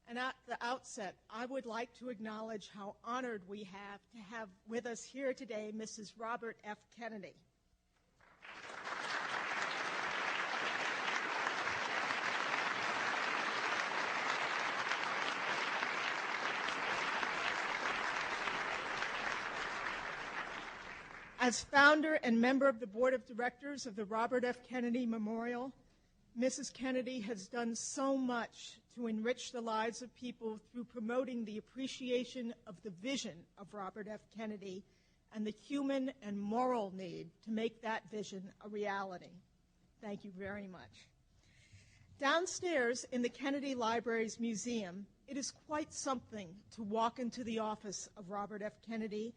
And at the outset, I would like to acknowledge how honored we have to have with us here today Mrs. Robert F. Kennedy. As founder and member of the Board of Directors of the Robert F. Kennedy Memorial, Mrs. Kennedy has done so much to enrich the lives of people through promoting the appreciation of the vision of Robert F. Kennedy and the human and moral need to make that vision a reality. Thank you very much. Downstairs in the Kennedy Library's museum, it is quite something to walk into the office of Robert F. Kennedy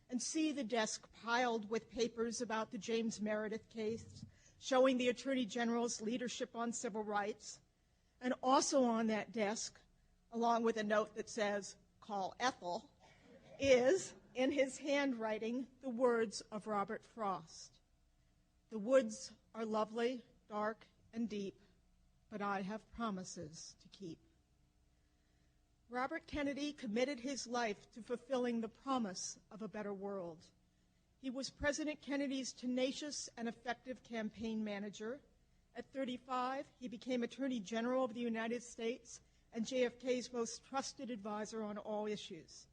and see the desk piled with papers about the James Meredith case, showing the Attorney General's leadership on civil rights, and also on that desk, along with a note that says, "Call Ethel," is, in his handwriting, the words of Robert Frost. "The woods are lovely, dark, and deep, but I have promises to keep." Robert Kennedy committed his life to fulfilling the promise of a better world. He was President Kennedy's tenacious and effective campaign manager. At 35, he became Attorney General of the United States and JFK's most trusted advisor on all issues.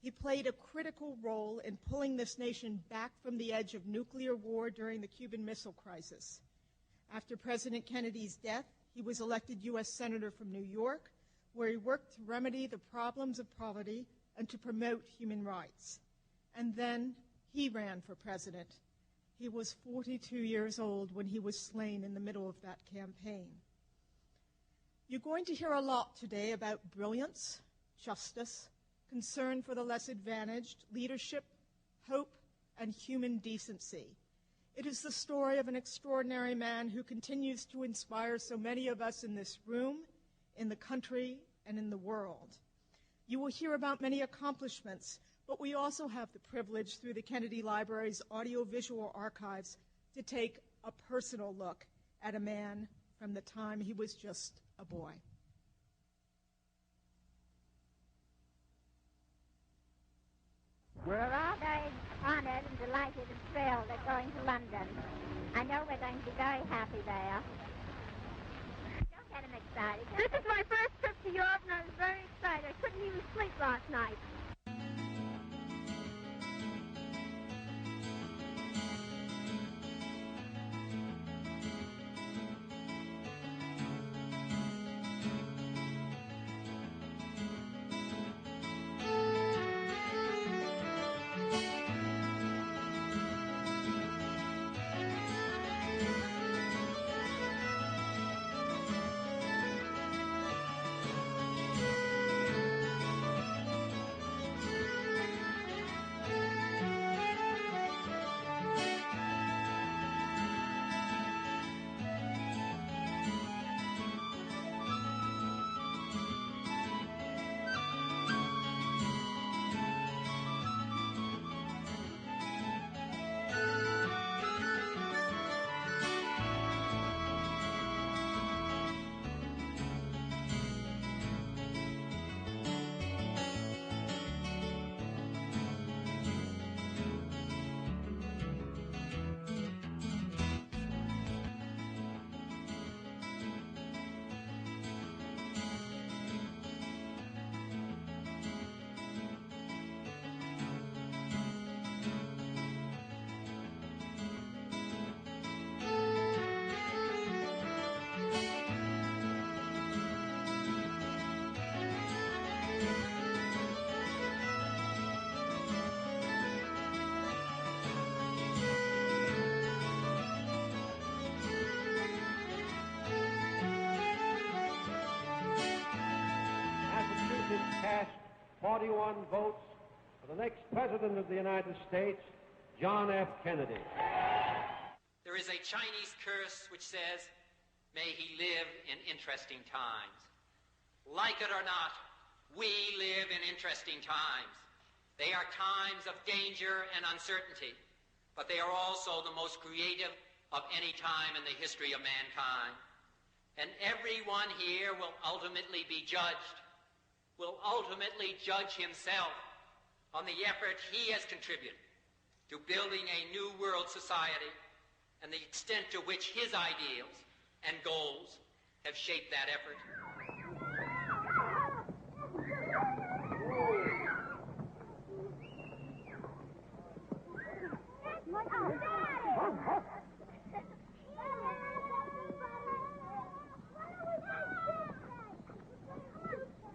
He played a critical role in pulling this nation back from the edge of nuclear war during the Cuban Missile Crisis. After President Kennedy's death, he was elected U.S. Senator from New York, where he worked to remedy the problems of poverty and to promote human rights. And then he ran for president. He was 42 years old when he was slain in the middle of that campaign. You're going to hear a lot today about brilliance, justice, concern for the less advantaged, leadership, hope, and human decency. It is the story of an extraordinary man who continues to inspire so many of us in this room, in the country, and in the world. You will hear about many accomplishments, but we also have the privilege through the Kennedy Library's audiovisual archives to take a personal look at a man from the time he was just a boy. We're all very honored and delighted and thrilled at going to London. I know we're going to be very happy there. Don't get him excited. This is my first trip to Europe, and I was very excited. I couldn't even sleep last night. Cast 41 votes for the next President of the United States, John F. Kennedy. There is a Chinese curse which says, "May he live in interesting times." Like it or not, we live in interesting times. They are times of danger and uncertainty, but they are also the most creative of any time in the history of mankind. And everyone here will ultimately be judged will ultimately judge himself on the effort he has contributed to building a new world society and the extent to which his ideals and goals have shaped that effort.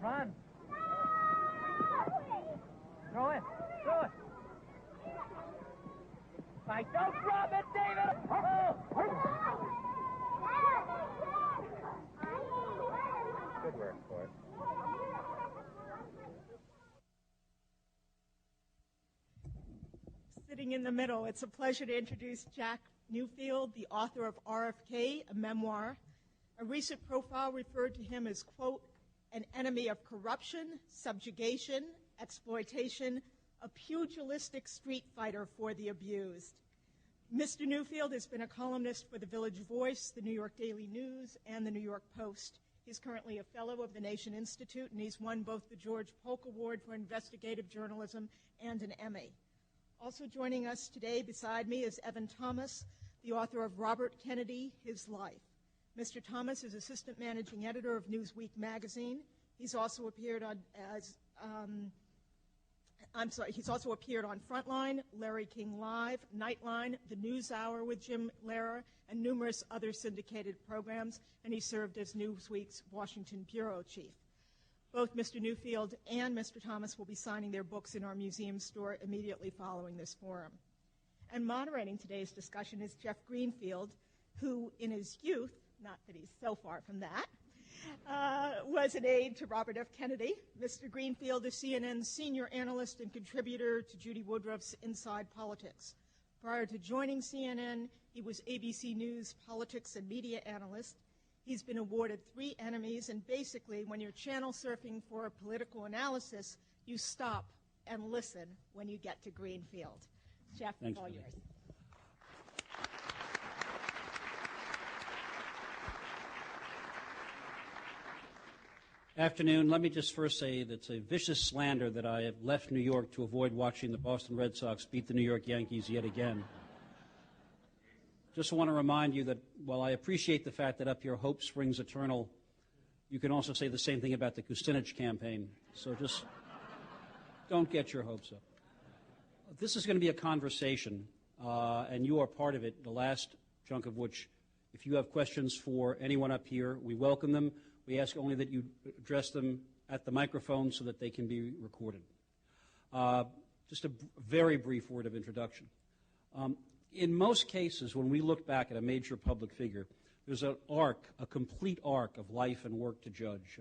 Run. Throw it. Throw it. Mike, don't drop it, David. Oh. Good work, boy. Sitting in the middle, it's a pleasure to introduce Jack Newfield, the author of RFK, a memoir. A recent profile referred to him as, quote, an enemy of corruption, subjugation, exploitation, a pugilistic street fighter for the abused. Mr. Newfield has been a columnist for the Village Voice, the New York Daily News, and the New York Post. He's currently a fellow of the Nation Institute, and he's won both the George Polk Award for Investigative Journalism and an Emmy. Also joining us today beside me is Evan Thomas, the author of Robert Kennedy, His Life. Mr. Thomas is assistant managing editor of Newsweek magazine. He's also appeared on Frontline, Larry King Live, Nightline, The News Hour with Jim Lehrer, and numerous other syndicated programs, and he served as Newsweek's Washington bureau chief. Both Mr. Newfield and Mr. Thomas will be signing their books in our museum store immediately following this forum. And moderating today's discussion is Jeff Greenfield, who in his youth, not that he's so far from that, was an aide to Robert F. Kennedy. Mr. Greenfield is CNN's senior analyst and contributor to Judy Woodruff's Inside Politics. Prior to joining CNN, he was ABC News politics and media analyst. He's been awarded 3 Emmys, and basically, when you're channel surfing for a political analysis, you stop and listen when you get to Greenfield. Jeff, Thanks, all yours. Afternoon. Let me just first say that it's a vicious slander that I have left New York to avoid watching the Boston Red Sox beat the New York Yankees yet again. Just want to remind you that while I appreciate the fact that up here hope springs eternal, you can also say the same thing about the Kucinich campaign. So just don't get your hopes up. This is going to be a conversation, and you are part of it, the last chunk of which, if you have questions for anyone up here, we welcome them. We ask only that you address them at the microphone so that they can be recorded. Just a very brief word of introduction. In most cases, when we look back at a major public figure, there's an arc, a complete arc of life and work to judge.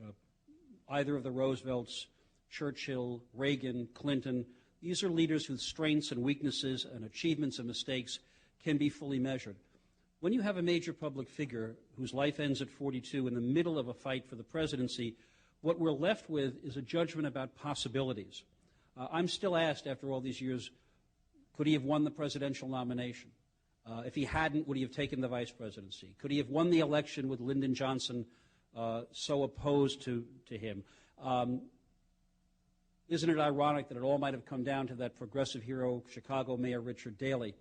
Either of the Roosevelts, Churchill, Reagan, Clinton, these are leaders whose strengths and weaknesses and achievements and mistakes can be fully measured. When you have a major public figure whose life ends at 42 in the middle of a fight for the presidency, what we're left with is a judgment about possibilities. I'm still asked after all these years, could he have won the presidential nomination? If he hadn't, would he have taken the vice presidency? Could he have won the election with Lyndon Johnson so opposed to him? Isn't it ironic that it all might have come down to that progressive hero, Chicago Mayor Richard Daley,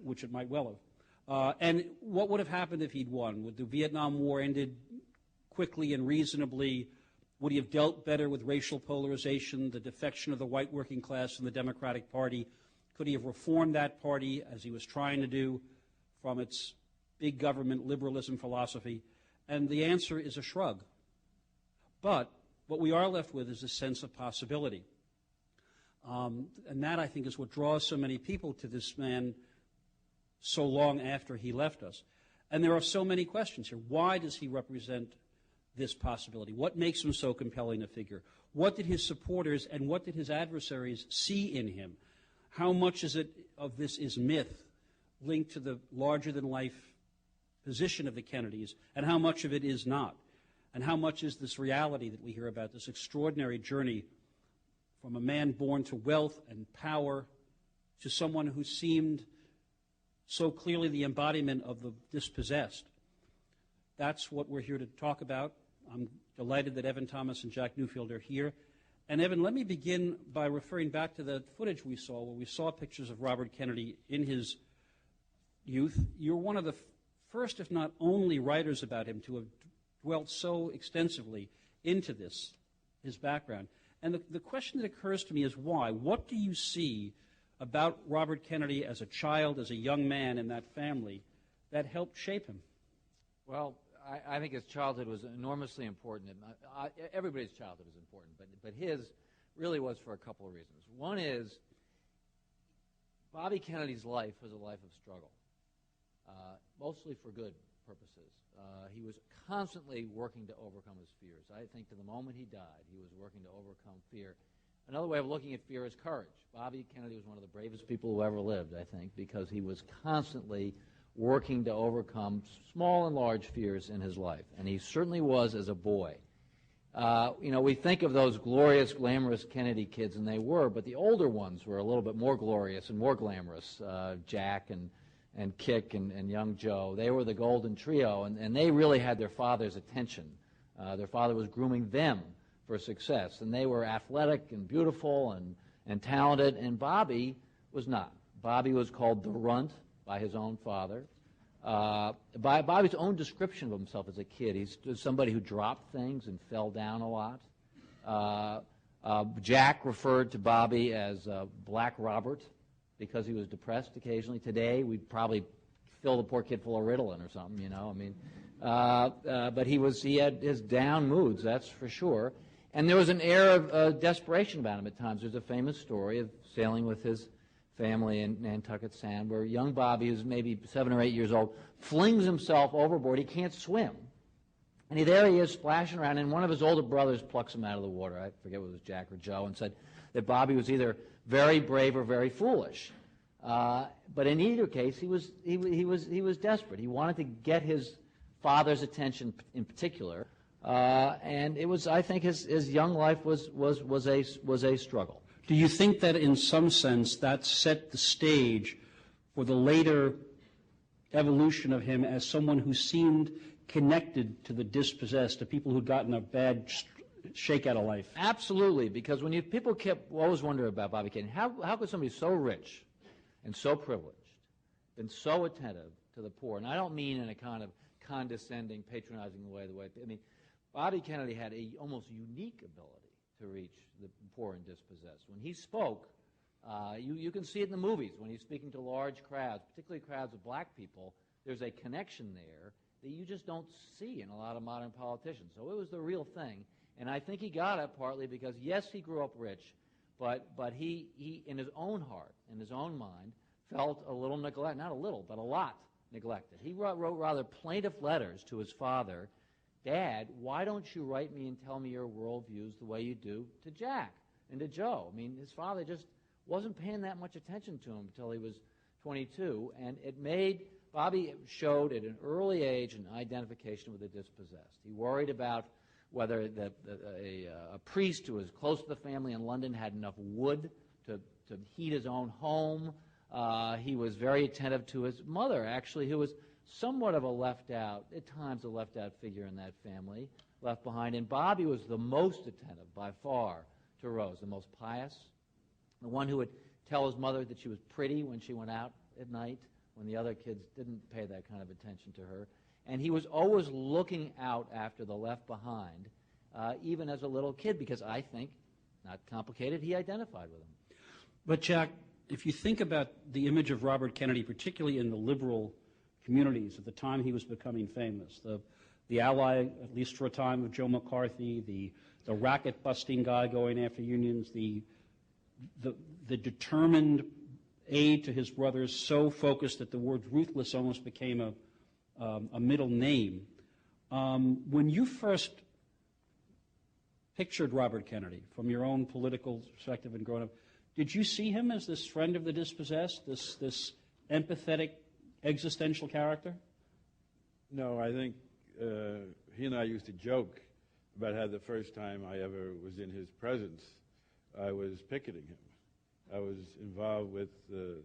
which it might well have? And what would have happened if he'd won? Would the Vietnam War ended quickly and reasonably? Would he have dealt better with racial polarization, the defection of the white working class from the Democratic Party? Could he have reformed that party, as he was trying to do, from its big government liberalism philosophy? And the answer is a shrug. But what we are left with is a sense of possibility. And that, I think, is what draws so many people to this man so long after he left us. And there are so many questions here. Why does he represent this possibility? What makes him so compelling a figure? What did his supporters and what did his adversaries see in him? How much of this is myth linked to the larger-than-life position of the Kennedys, and how much of it is not? And how much is this reality that we hear about, this extraordinary journey from a man born to wealth and power to someone who seemed so clearly the embodiment of the dispossessed? That's what we're here to talk about. I'm Delighted that Evan Thomas and Jack Newfield are here. And Evan, let me begin by referring back to the footage we saw, where we saw pictures of Robert Kennedy in his youth. You're one of the first, if not only, writers about him to have dwelt so extensively into this, his background. And the question that occurs to me is why? What do you see about Robert Kennedy as a child, as a young man in that family, that helped shape him? Well, I think his childhood was enormously important. Everybody's childhood is important, but his really was for a couple of reasons. One is Bobby Kennedy's life was a life of struggle, mostly for good purposes. He was constantly working to overcome his fears. I think to the moment he died, he was working to overcome fear. Another way of looking at fear is courage. Bobby Kennedy was one of the bravest people who ever lived, I think, because he was constantly working to overcome small and large fears in his life, and he certainly was as a boy. We think of those glorious, glamorous Kennedy kids, and they were, but the older ones were a little bit more glorious and more glamorous. Jack and Kick and young Joe, they were the golden trio, and they really had their father's attention. Their father was grooming them for success, and they were athletic and beautiful and talented, and Bobby was not. Bobby was called the runt by his own father. By Bobby's own description of himself as a kid, he's somebody who dropped things and fell down a lot. Jack referred to Bobby as Black Robert because he was depressed occasionally. Today, we'd probably fill the poor kid full of Ritalin or something, but he had his down moods, that's for sure. And there was an air of desperation about him at times. There's a famous story of sailing with his family in Nantucket Sound, where young Bobby, who's maybe 7 or 8 years old, flings himself overboard. He can't swim. And there he is splashing around, and one of his older brothers plucks him out of the water. I forget whether it was Jack or Joe, and said that Bobby was either very brave or very foolish. But in either case, he was desperate. He wanted to get his father's attention in particular, and it was, I think, his young life was a struggle. Do you think that in some sense that set the stage for the later evolution of him as someone who seemed connected to the dispossessed, to people who'd gotten a bad shake out of life? Absolutely, because when people kept always wondering about Bobby Kennedy, how could somebody so rich and so privileged and so attentive to the poor, and I don't mean in a kind of condescending, patronizing way, Bobby Kennedy had a almost unique ability to reach the poor and dispossessed. When he spoke, you can see it in the movies. When he's speaking to large crowds, particularly crowds of black people, there's a connection there that you just don't see in a lot of modern politicians. So it was the real thing. And I think he got it partly because, yes, he grew up rich, but he in his own heart, in his own mind, felt a little neglected, not a little, but a lot neglected. He wrote rather plaintive letters to his father. Dad, why don't you write me and tell me your worldviews the way you do to Jack and to Joe? His father just wasn't paying that much attention to him until he was 22, and Bobby showed at an early age an identification with the dispossessed. He worried about whether a priest who was close to the family in London had enough wood to heat his own home. He was very attentive to his mother, actually, who was somewhat of at times a left-out figure in that family, left behind. And Bobby was the most attentive, by far, to Rose, the most pious, the one who would tell his mother that she was pretty when she went out at night, when the other kids didn't pay that kind of attention to her. And he was always looking out after the left behind, even as a little kid, because I think, not complicated, he identified with him. But, Jack, if you think about the image of Robert Kennedy, particularly in the liberal communities at the time he was becoming famous, the ally, at least for a time, of Joe McCarthy, the racket-busting guy going after unions, the determined aid to his brothers, so focused that the word ruthless almost became a middle name. When you first pictured Robert Kennedy from your own political perspective and growing up, did you see him as this friend of the dispossessed, this empathetic, existential character? No, I think he and I used to joke about how the first time I ever was in his presence, I was picketing him. I was involved with the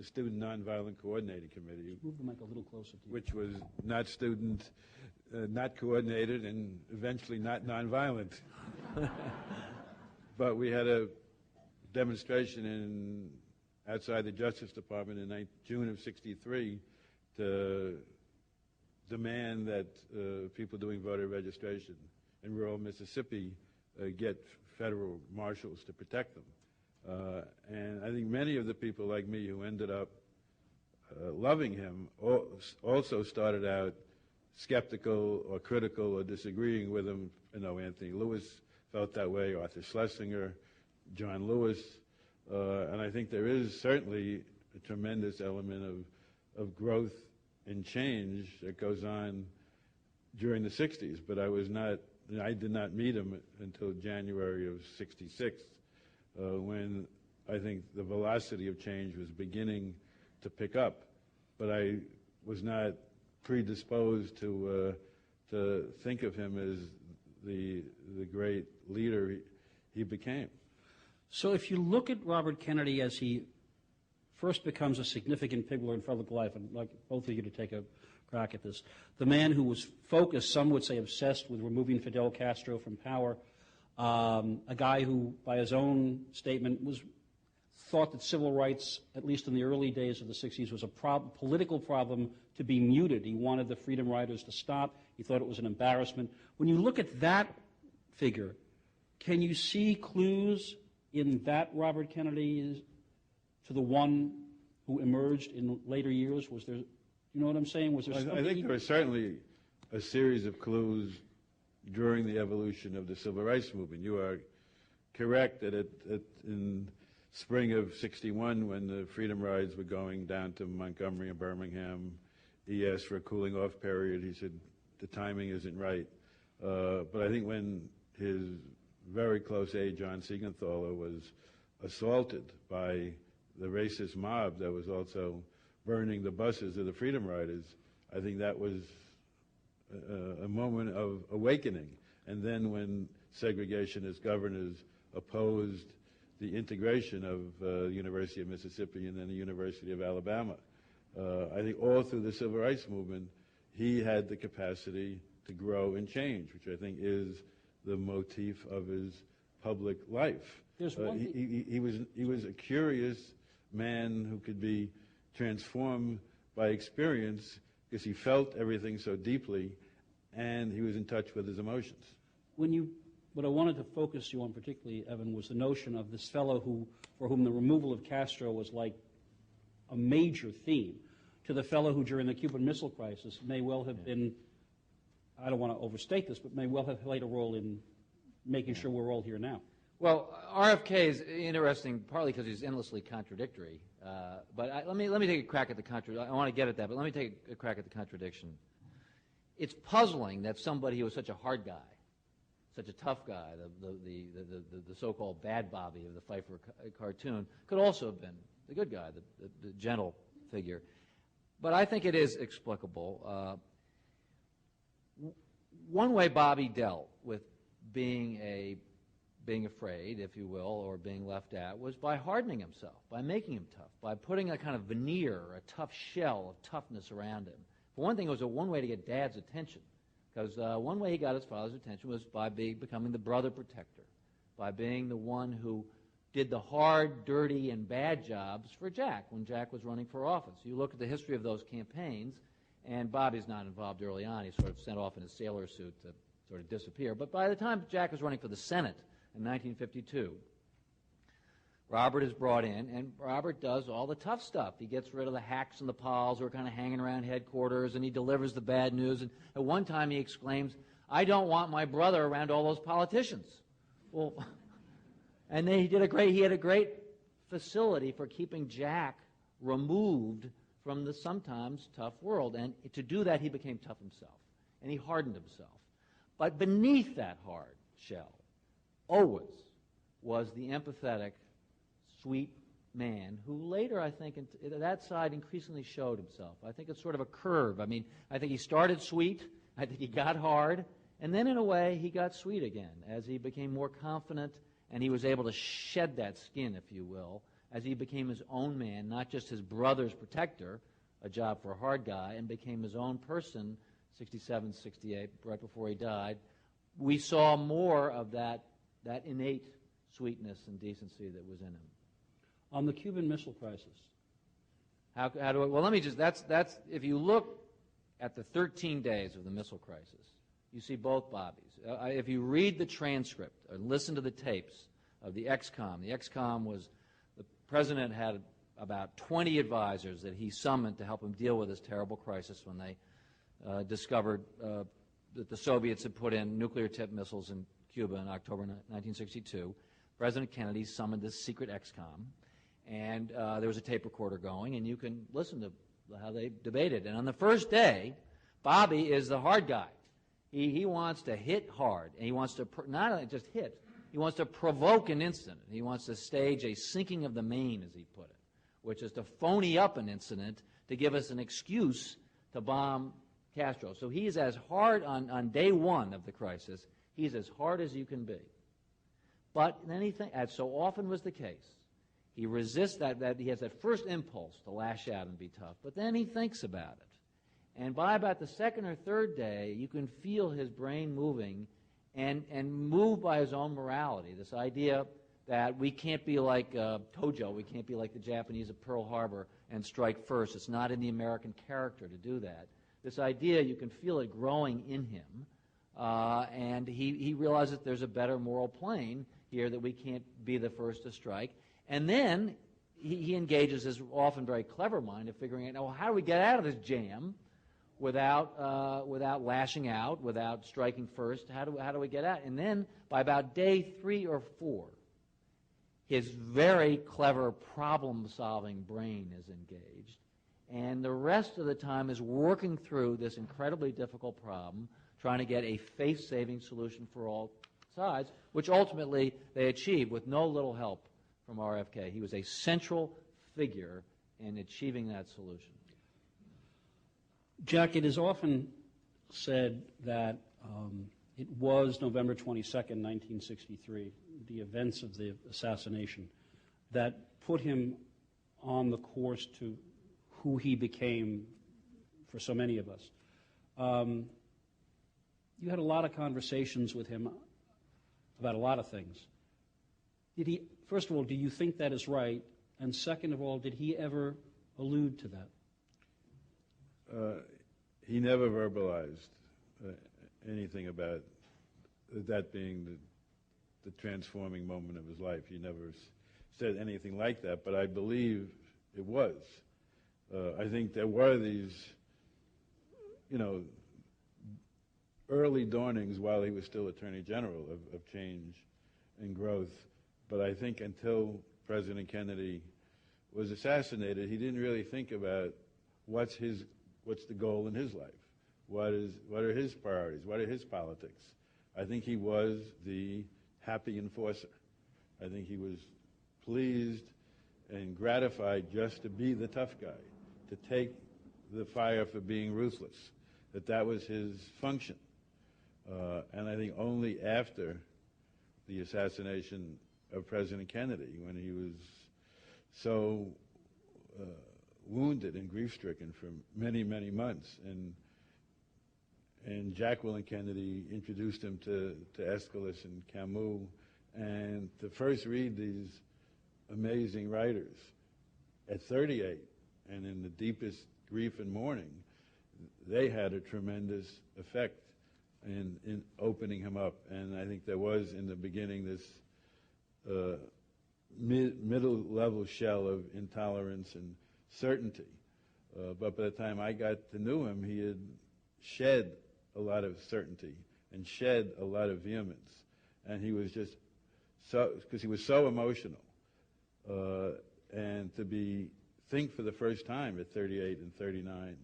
the Student Nonviolent Coordinating Committee, Move the mic a little closer to you. which was not student, not coordinated, and eventually not nonviolent. But we had a demonstration outside the Justice Department in June of '63 to demand that people doing voter registration in rural Mississippi get federal marshals to protect them. And I think many of the people like me who ended up loving him also started out skeptical or critical or disagreeing with him. You know, Anthony Lewis felt that way, Arthur Schlesinger, John Lewis, and I think there is certainly a tremendous element of growth and change that goes on during the 60s, but I did not meet him until January of '66, when I think the velocity of change was beginning to pick up, but I was not predisposed to think of him as the great leader he became. So if you look at Robert Kennedy as he first becomes a significant figure in public life, and I'd like both of you to take a crack at this, the man who was focused, some would say obsessed, with removing Fidel Castro from power, a guy who, by his own statement, thought that civil rights, at least in the early days of the 60s, was a political problem to be muted. He wanted the Freedom Riders to stop. He thought it was an embarrassment. When you look at that figure, can you see clues in that Robert Kennedy to the one who emerged in later years? Was there, you know what I'm saying? Was there something? I think there was certainly a series of clues during the evolution of the civil rights movement. You are correct that in spring of '61, when the Freedom Rides were going down to Montgomery and Birmingham, he asked for a cooling off period. He said, the timing isn't right. But I think when his very close aide, John Siegenthaler, was assaulted by the racist mob that was also burning the buses of the Freedom Riders, I think that was a moment of awakening. And then when segregationist governors opposed the integration of the University of Mississippi and then the University of Alabama, I think all through the civil rights movement, he had the capacity to grow and change, which I think is the motif of his public life. He was a curious man who could be transformed by experience because he felt everything so deeply, and he was in touch with his emotions. What I wanted to focus you on particularly, Evan, was the notion of this fellow for whom the removal of Castro was like a major theme, to the fellow who during the Cuban Missile Crisis may well have been, I don't want to overstate this, but may well have played a role in making sure we're all here now. Well, RFK is interesting, partly because he's endlessly contradictory. But let me take a crack at the contradiction. I want to get at that, but let me take a crack at the contradiction. It's puzzling that somebody who was such a hard guy, such a tough guy, the so-called bad Bobby of the Pfeiffer cartoon, could also have been the good guy, the gentle figure. But I think it is explicable. One way Bobby dealt with being afraid, if you will, or being left out, was by hardening himself, by making him tough, by putting a kind of veneer, a tough shell of toughness around him. For one thing, it was one way to get Dad's attention, because one way he got his father's attention was by becoming the brother protector, by being the one who did the hard, dirty, and bad jobs for Jack when Jack was running for office. You look at the history of those campaigns, and Bobby's not involved early on. He's sort of sent off in his sailor suit to sort of disappear. But by the time Jack was running for the Senate in 1952, Robert is brought in, and Robert does all the tough stuff. He gets rid of the hacks and the pals who are kind of hanging around headquarters, and he delivers the bad news. And at one time he exclaims, "I don't want my brother around all those politicians." Well, and then he had a great facility for keeping Jack removed from the sometimes tough world. And to do that, he became tough himself, and he hardened himself. But beneath that hard shell always was the empathetic, sweet man who later, I think, that side increasingly showed himself. I think it's sort of a curve. I mean, I think he started sweet, I think he got hard, and then in a way he got sweet again as he became more confident and he was able to shed that skin, if you will, as he became his own man, not just his brother's protector, a job for a hard guy, and became his own person, 67, 68, right before he died, we saw more of that innate sweetness and decency that was in him. On the Cuban Missile Crisis. How do I, well, let me just, that's, if you look at the 13 days of the missile crisis, you see both Bobbies. If you read the transcript or listen to the tapes of the XCOM was, the president had about 20 advisors that he summoned to help him deal with this terrible crisis when they discovered that the Soviets had put in nuclear-tipped missiles in Cuba in October 1962. President Kennedy summoned this secret XCOM, and there was a tape recorder going, and you can listen to how they debated. And on the first day, Bobby is the hard guy. He wants to hit hard, and he wants to not only just hit, he wants to provoke an incident. He wants to stage a sinking of the Maine, as he put it, which is to phony up an incident to give us an excuse to bomb Castro. So he's as hard on day one of the crisis, he's as hard as you can be. But then he thinks, as so often was the case, he resists that he has that first impulse to lash out and be tough, but then he thinks about it. And by about the second or third day, you can feel his brain moving and moved by his own morality, this idea that we can't be like Tojo, we can't be like the Japanese at Pearl Harbor and strike first. It's not in the American character to do that. This idea, you can feel it growing in him, and he realizes there's a better moral plane here, that we can't be the first to strike. And then he engages his often very clever mind of figuring out, well, how do we get out of this jam without lashing out, without striking first? How do we get out? And then by about day 3 or 4, his very clever problem-solving brain is engaged, and the rest of the time is working through this incredibly difficult problem, trying to get a faith-saving solution for all sides, which ultimately they achieved with no little help from RFK. He was a central figure in achieving that solution. Jack, it is often said that it was November 22nd, 1963, the events of the assassination, that put him on the course to who he became for so many of us. You had a lot of conversations with him about a lot of things. First of all, do you think that is right? And second of all, did he ever allude to that? He never verbalized anything about that being the transforming moment of his life. He never said anything like that, but I believe it was. I think there were these, early dawnings while he was still Attorney General of change and growth. But I think until President Kennedy was assassinated, he didn't really think about what's the goal in his life, what are his priorities, what are his politics. I think he was the happy enforcer. I think he was pleased and gratified just to be the tough guy, to take the fire for being ruthless, that was his function. And I think only after the assassination of President Kennedy, when he was so wounded and grief-stricken for many, many months, and Jacqueline Kennedy introduced him to Aeschylus and Camus, and to first read these amazing writers at 38 and in the deepest grief and mourning, they had a tremendous effect in opening him up. And I think there was in the beginning this middle-level shell of intolerance and certainty. But by the time I got to know him, he had shed a lot of certainty and shed a lot of vehemence. And he was just because he was so emotional. And to think for the first time at 38 and 39,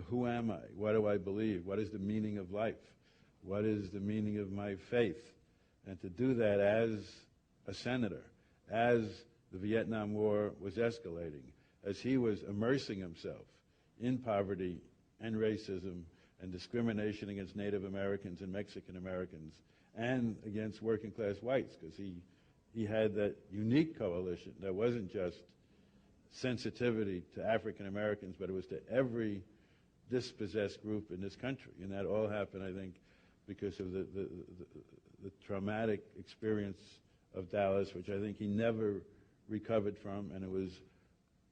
who am I? What do I believe? What is the meaning of life? What is the meaning of my faith? And to do that as a senator, as the Vietnam War was escalating, as he was immersing himself in poverty and racism and discrimination against Native Americans and Mexican Americans and against working class whites, because he he had that unique coalition that wasn't just sensitivity to African Americans, but it was to every dispossessed group in this country. And that all happened, I think, because of the traumatic experience of Dallas, which I think he never recovered from, and it was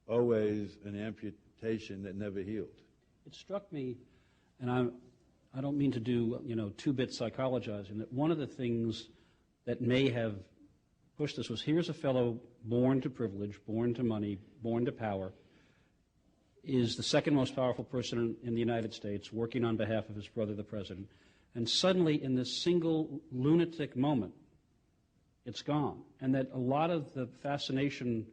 always an amputation that never healed. It struck me, and I don't mean to do, two-bit psychologizing, that one of the things that may have pushed this was, here's a fellow born to privilege, born to money, born to power, is the second most powerful person in the United States, working on behalf of his brother, the president, and suddenly in this single lunatic moment, it's gone. And that a lot of the fascination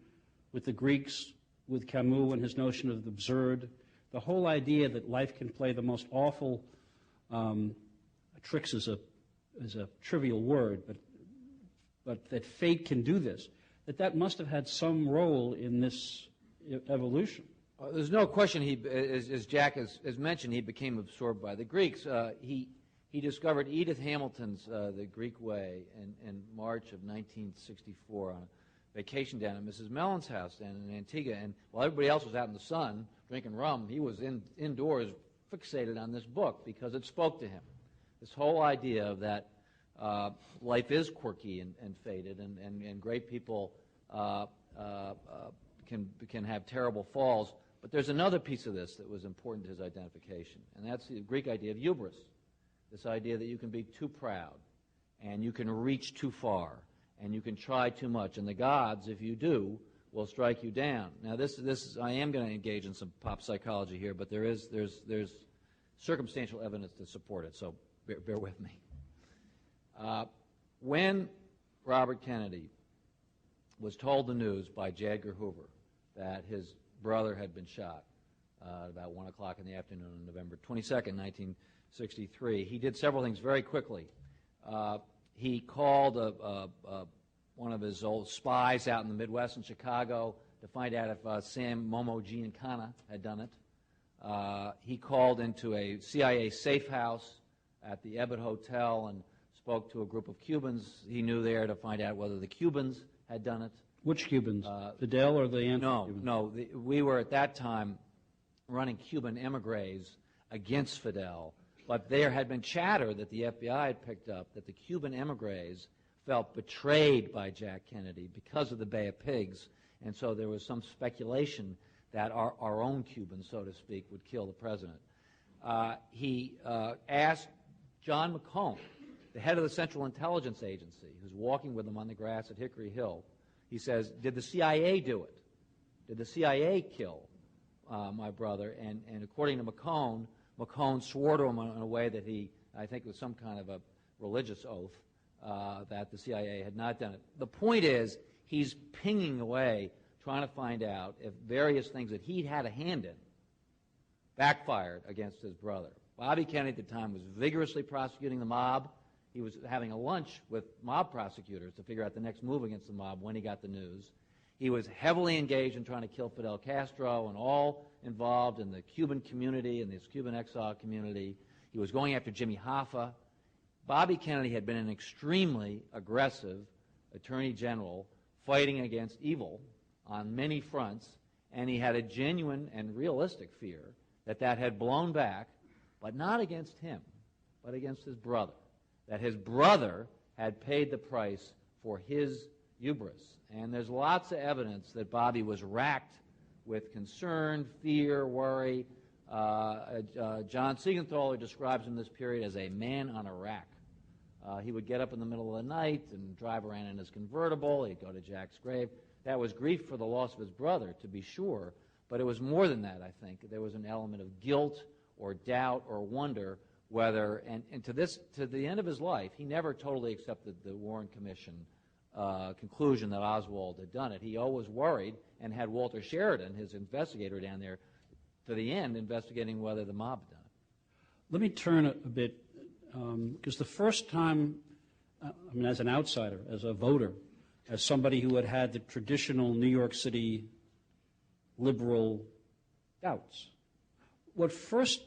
with the Greeks, with Camus and his notion of the absurd, the whole idea that life can play the most awful tricks is a trivial word, but that fate can do this, that must have had some role in this evolution. There's no question, as Jack has mentioned, he became absorbed by the Greeks. He discovered Edith Hamilton's The Greek Way in March of 1964 on a vacation down at Mrs. Mellon's house down in Antigua. And while everybody else was out in the sun drinking rum, he was indoors fixated on this book because it spoke to him. This whole idea of that life is quirky and fated, and great people can have terrible falls. But there's another piece of this that was important to his identification, and that's the Greek idea of hubris, this idea that you can be too proud, and you can reach too far, and you can try too much, and the gods, if you do, will strike you down. Now, this is I am going to engage in some pop psychology here, but there's circumstantial evidence to support it, so bear with me. When Robert Kennedy was told the news by J. Edgar Hoover that his brother had been shot at about 1 o'clock in the afternoon on November 22nd, 1963, he did several things very quickly. He called one of his old spies out in the Midwest in Chicago to find out if Sam Momo Giancana had done it. He called into a CIA safe house at the Ebbett Hotel and spoke to a group of Cubans he knew there to find out whether the Cubans had done it. Which Cubans? Fidel or the anti-Cubans? No. We were at that time running Cuban emigres against Fidel, but there had been chatter that the FBI had picked up that the Cuban emigres felt betrayed by Jack Kennedy because of the Bay of Pigs, and so there was some speculation that our own Cubans, so to speak, would kill the president. He asked John McCone, the head of the Central Intelligence Agency, who's walking with him on the grass at Hickory Hill. He says, did the CIA do it? Did the CIA kill my brother? And according to McCone, McCone swore to him in a way that I think it was some kind of a religious oath, that the CIA had not done it. The point is, he's pinging away, trying to find out if various things that he'd had a hand in backfired against his brother. Bobby Kennedy at the time was vigorously prosecuting the mob. He was having a lunch with mob prosecutors to figure out the next move against the mob when he got the news. He was heavily engaged in trying to kill Fidel Castro and all involved in the Cuban community and this Cuban exile community. He was going after Jimmy Hoffa. Bobby Kennedy had been an extremely aggressive attorney general fighting against evil on many fronts, and he had a genuine and realistic fear that had blown back, but not against him, but against his brother, that his brother had paid the price for his hubris. And there's lots of evidence that Bobby was racked with concern, fear, worry. John Siegenthaler describes him this period as a man on a rack. He would get up in the middle of the night and drive around in his convertible. He'd go to Jack's grave. That was grief for the loss of his brother, to be sure, but it was more than that, I think. There was an element of guilt or doubt or wonder whether, and to the end of his life, he never totally accepted the Warren Commission conclusion that Oswald had done it. He always worried and had Walter Sheridan, his investigator down there, to the end, investigating whether the mob had done it. Let me turn a bit, because the first time, as an outsider, as a voter, as somebody who had had the traditional New York City liberal doubts, what first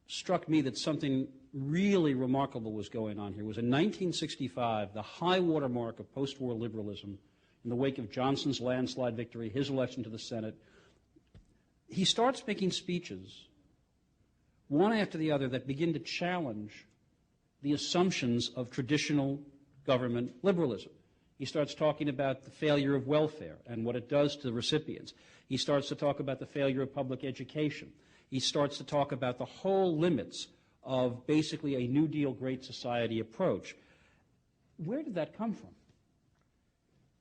struck me that something really remarkable was going on here was in 1965, the high watermark of post-war liberalism in the wake of Johnson's landslide victory, his election to the Senate. He starts making speeches, one after the other, that begin to challenge the assumptions of traditional government liberalism. He starts talking about the failure of welfare and what it does to the recipients. He starts to talk about the failure of public education. He starts to talk about the whole limits of basically a New Deal Great Society approach. Where did that come from?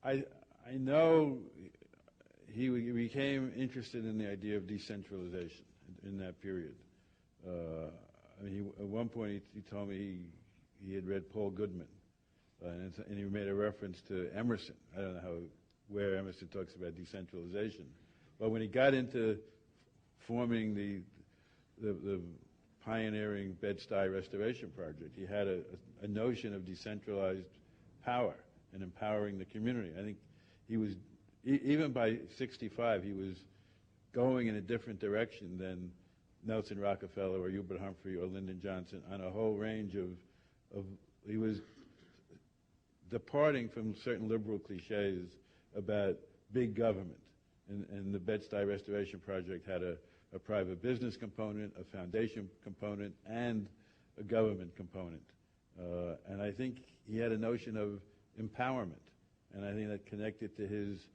I know he became interested in the idea of decentralization in that period. I mean, at one point he told me he had read Paul Goodman, and he made a reference to Emerson. I don't know where Emerson talks about decentralization, but when he got into forming the pioneering Bed-Stuy restoration project, he had a notion of decentralized power and empowering the community. I think he was, even by 65, he was going in a different direction than Nelson Rockefeller or Hubert Humphrey or Lyndon Johnson on a whole range of he was departing from certain liberal cliches about big government. And the Bed-Stuy restoration project had a private business component, a foundation component, and a government component. And I think he had a notion of empowerment. And I think that connected to his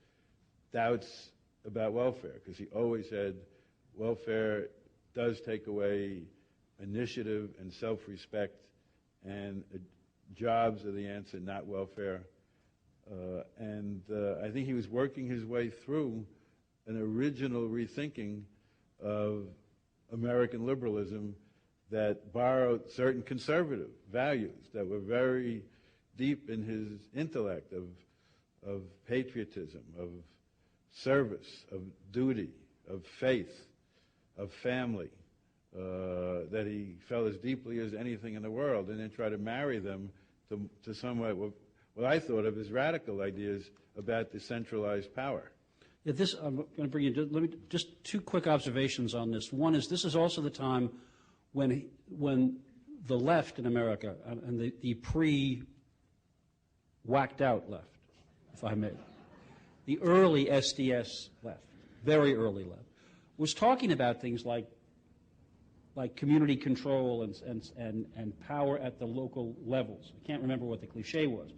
doubts about welfare, because he always said welfare does take away initiative and self-respect, and jobs are the answer, not welfare. I think he was working his way through an original rethinking of American liberalism that borrowed certain conservative values that were very deep in his intellect of patriotism, of service, of duty, of faith, of family, that he felt as deeply as anything in the world, and then try to marry them to somewhat what I thought of as radical ideas about decentralized power. Yeah, I'm going to bring you, just two quick observations on this. One is this is also the time when the left in America, and the pre-whacked out left, if I may, the early SDS left, very early left, was talking about things like community control and power at the local levels. I can't remember what the cliche was.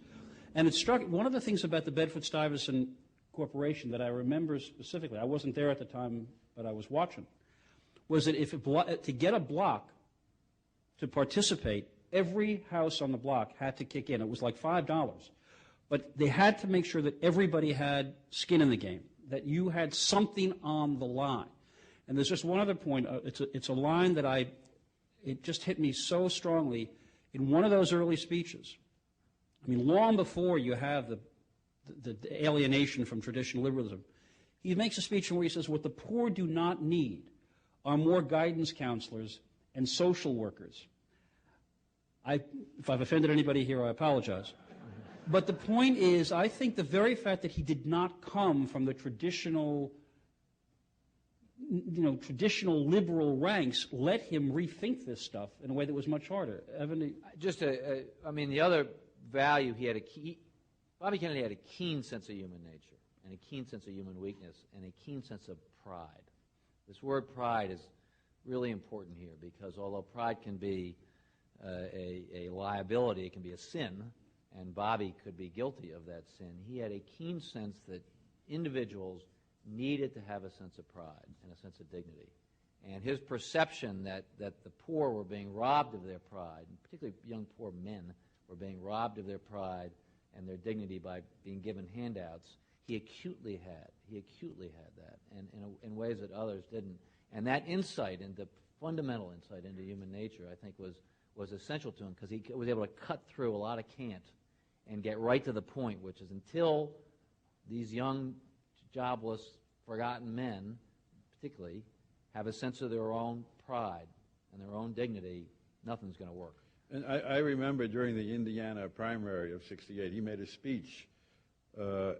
And it struck, one of the things about the Bedford-Stuyvesant Corporation that I remember specifically, I wasn't there at the time, but I was watching, was that to get a block to participate, every house on the block had to kick in. It was like $5. But they had to make sure that everybody had skin in the game, that you had something on the line. And there's just one other point. It's a line that it just hit me so strongly in one of those early speeches. I mean, long before you have the alienation from traditional liberalism, he makes a speech where he says, what the poor do not need are more guidance counselors and social workers. If I've offended anybody here, I apologize. But the point is, I think the very fact that he did not come from the traditional liberal ranks let him rethink this stuff in a way that was much harder. Evan? The other value, Bobby Kennedy had a keen sense of human nature and a keen sense of human weakness and a keen sense of pride. This word pride is really important here because although pride can be a liability, it can be a sin, and Bobby could be guilty of that sin, he had a keen sense that individuals needed to have a sense of pride and a sense of dignity. And his perception that the poor were being robbed of their pride, and particularly young poor men were being robbed of their pride and their dignity by being given handouts, he acutely had that, and in ways that others didn't. And that insight, into fundamental insight into human nature, I think was essential to him because he was able to cut through a lot of cant and get right to the point, which is until these young, jobless, forgotten men, particularly, have a sense of their own pride and their own dignity, nothing's going to work. And I remember during the Indiana primary of '68, he made a speech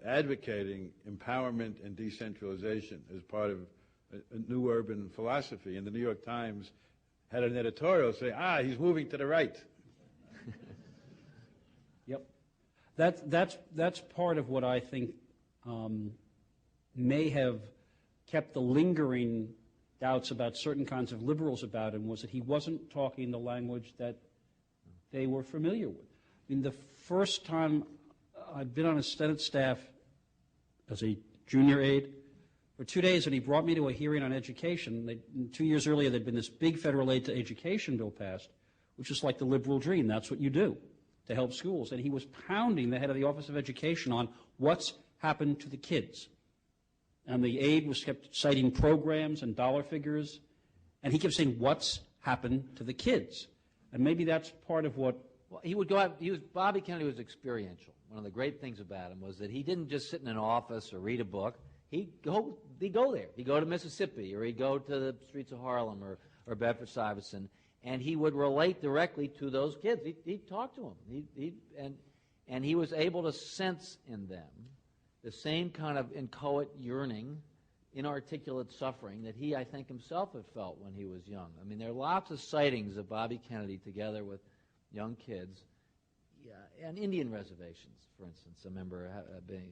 advocating empowerment and decentralization as part of a new urban philosophy. And the New York Times had an editorial saying, he's moving to the right. Yep. That's part of what I think may have kept the lingering doubts about certain kinds of liberals about him, was that he wasn't talking the language that they were familiar with. I mean, the first time I'd been on a Senate staff as a junior aide for 2 days, and he brought me to a hearing on education. 2 years earlier, there'd been this big federal aid to education bill passed, which is like the liberal dream. That's what you do to help schools. And he was pounding the head of the Office of Education on what's happened to the kids. And the aide was kept citing programs and dollar figures, and he kept saying, what's happened to the kids? And maybe that's part of what... Well, he would go out, Bobby Kennedy was experiential. One of the great things about him was that he didn't just sit in an office or read a book. He'd go there. He'd go to Mississippi, or he'd go to the streets of Harlem or Bedford-Stuyvesant, and he would relate directly to those kids. He'd talk to them. And he was able to sense in them the same kind of inchoate yearning, inarticulate suffering that he, I think, himself had felt when he was young. I mean, there are lots of sightings of Bobby Kennedy together with young kids on Indian reservations, for instance. I remember being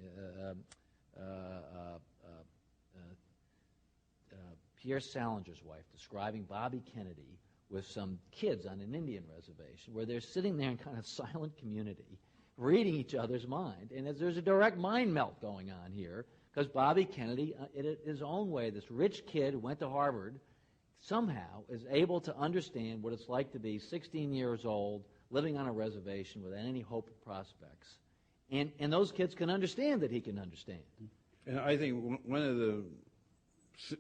Pierre Salinger's wife describing Bobby Kennedy with some kids on an Indian reservation where they're sitting there in kind of silent community, reading each other's mind. And there's a direct mind melt going on here because Bobby Kennedy, in his own way, this rich kid who went to Harvard, somehow is able to understand what it's like to be 16 years old, living on a reservation without any hope or prospects. And those kids can understand that he can understand. And I think one of the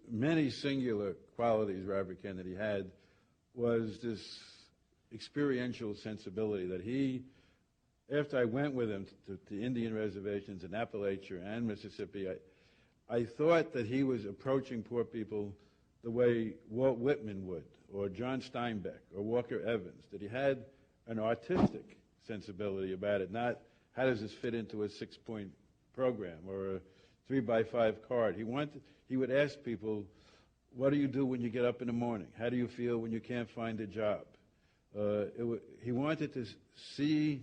many singular qualities Robert Kennedy had was this experiential sensibility that he, after I went with him to the Indian reservations in Appalachia and Mississippi, I thought that he was approaching poor people the way Walt Whitman would, or John Steinbeck, or Walker Evans, that he had an artistic sensibility about it, not how does this fit into a 6-point program or a 3x5 card. He would ask people, what do you do when you get up in the morning? How do you feel when you can't find a job? He wanted to see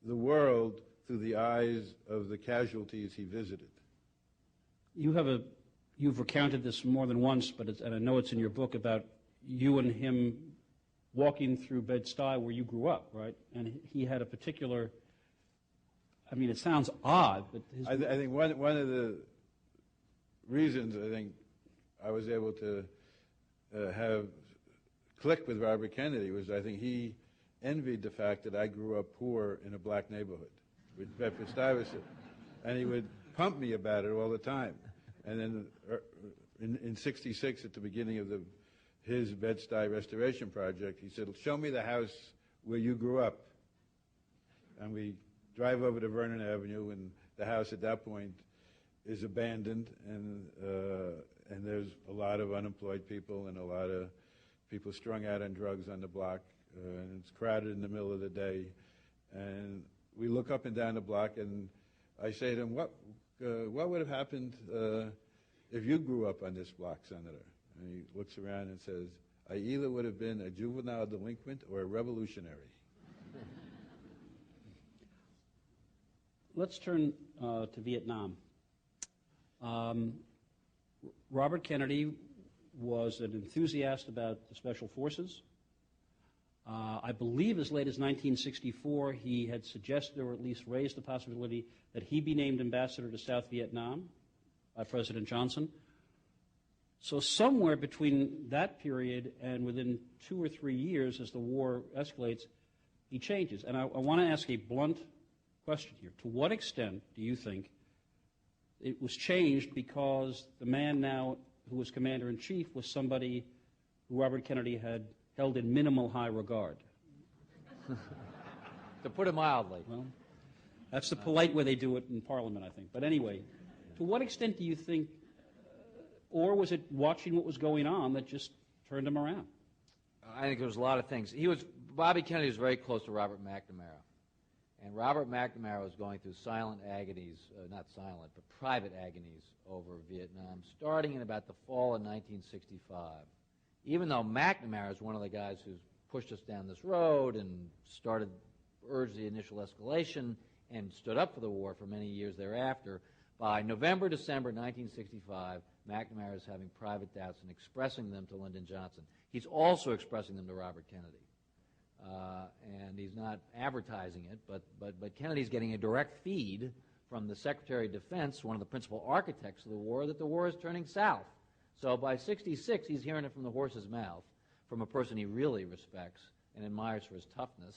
the world through the eyes of the casualties he visited. You've recounted this more than once, and I know it's in your book about you and him walking through Bed-Stuy where you grew up, right? And he had a particular, I mean, it sounds odd, but I think one of the reasons I think I was able to have click with Robert Kennedy was I think he envied the fact that I grew up poor in a black neighborhood with Bedford-Stuyvesant, and he would pump me about it all the time. And then in '66, at the beginning of his Bed-Stuy restoration project, he said, show me the house where you grew up. And we drive over to Vernon Avenue, and the house at that point is abandoned, and there's a lot of unemployed people and a lot of people strung out on drugs on the block, and it's crowded in the middle of the day. And we look up and down the block, and I say to him, what would have happened if you grew up on this block, Senator? And he looks around and says, I either would have been a juvenile delinquent or a revolutionary. Let's turn to Vietnam. Robert Kennedy was an enthusiast about the Special Forces. I believe as late as 1964, he had suggested or at least raised the possibility that he be named ambassador to South Vietnam by President Johnson. So somewhere between that period and within 2 or 3 years, as the war escalates, he changes. And I want to ask a blunt question here. To what extent do you think it was changed because the man now who was commander-in-chief was somebody who Robert Kennedy had held in minimal high regard? To put it mildly. Well, that's the polite way they do it in Parliament, I think. But anyway, to what extent do you think, or was it watching what was going on that just turned him around? I think there was a lot of things. Bobby Kennedy was very close to Robert McNamara. And Robert McNamara was going through silent agonies, not silent, but private agonies over Vietnam, starting in about the fall of 1965. even though McNamara is one of the guys who's pushed us down this road and urged the initial escalation and stood up for the war for many years thereafter, by November, December 1965, McNamara is having private doubts and expressing them to Lyndon Johnson. He's also expressing them to Robert Kennedy. And he's not advertising it, but Kennedy's getting a direct feed from the Secretary of Defense, one of the principal architects of the war, that the war is turning south. So by 66, he's hearing it from the horse's mouth, from a person he really respects and admires for his toughness.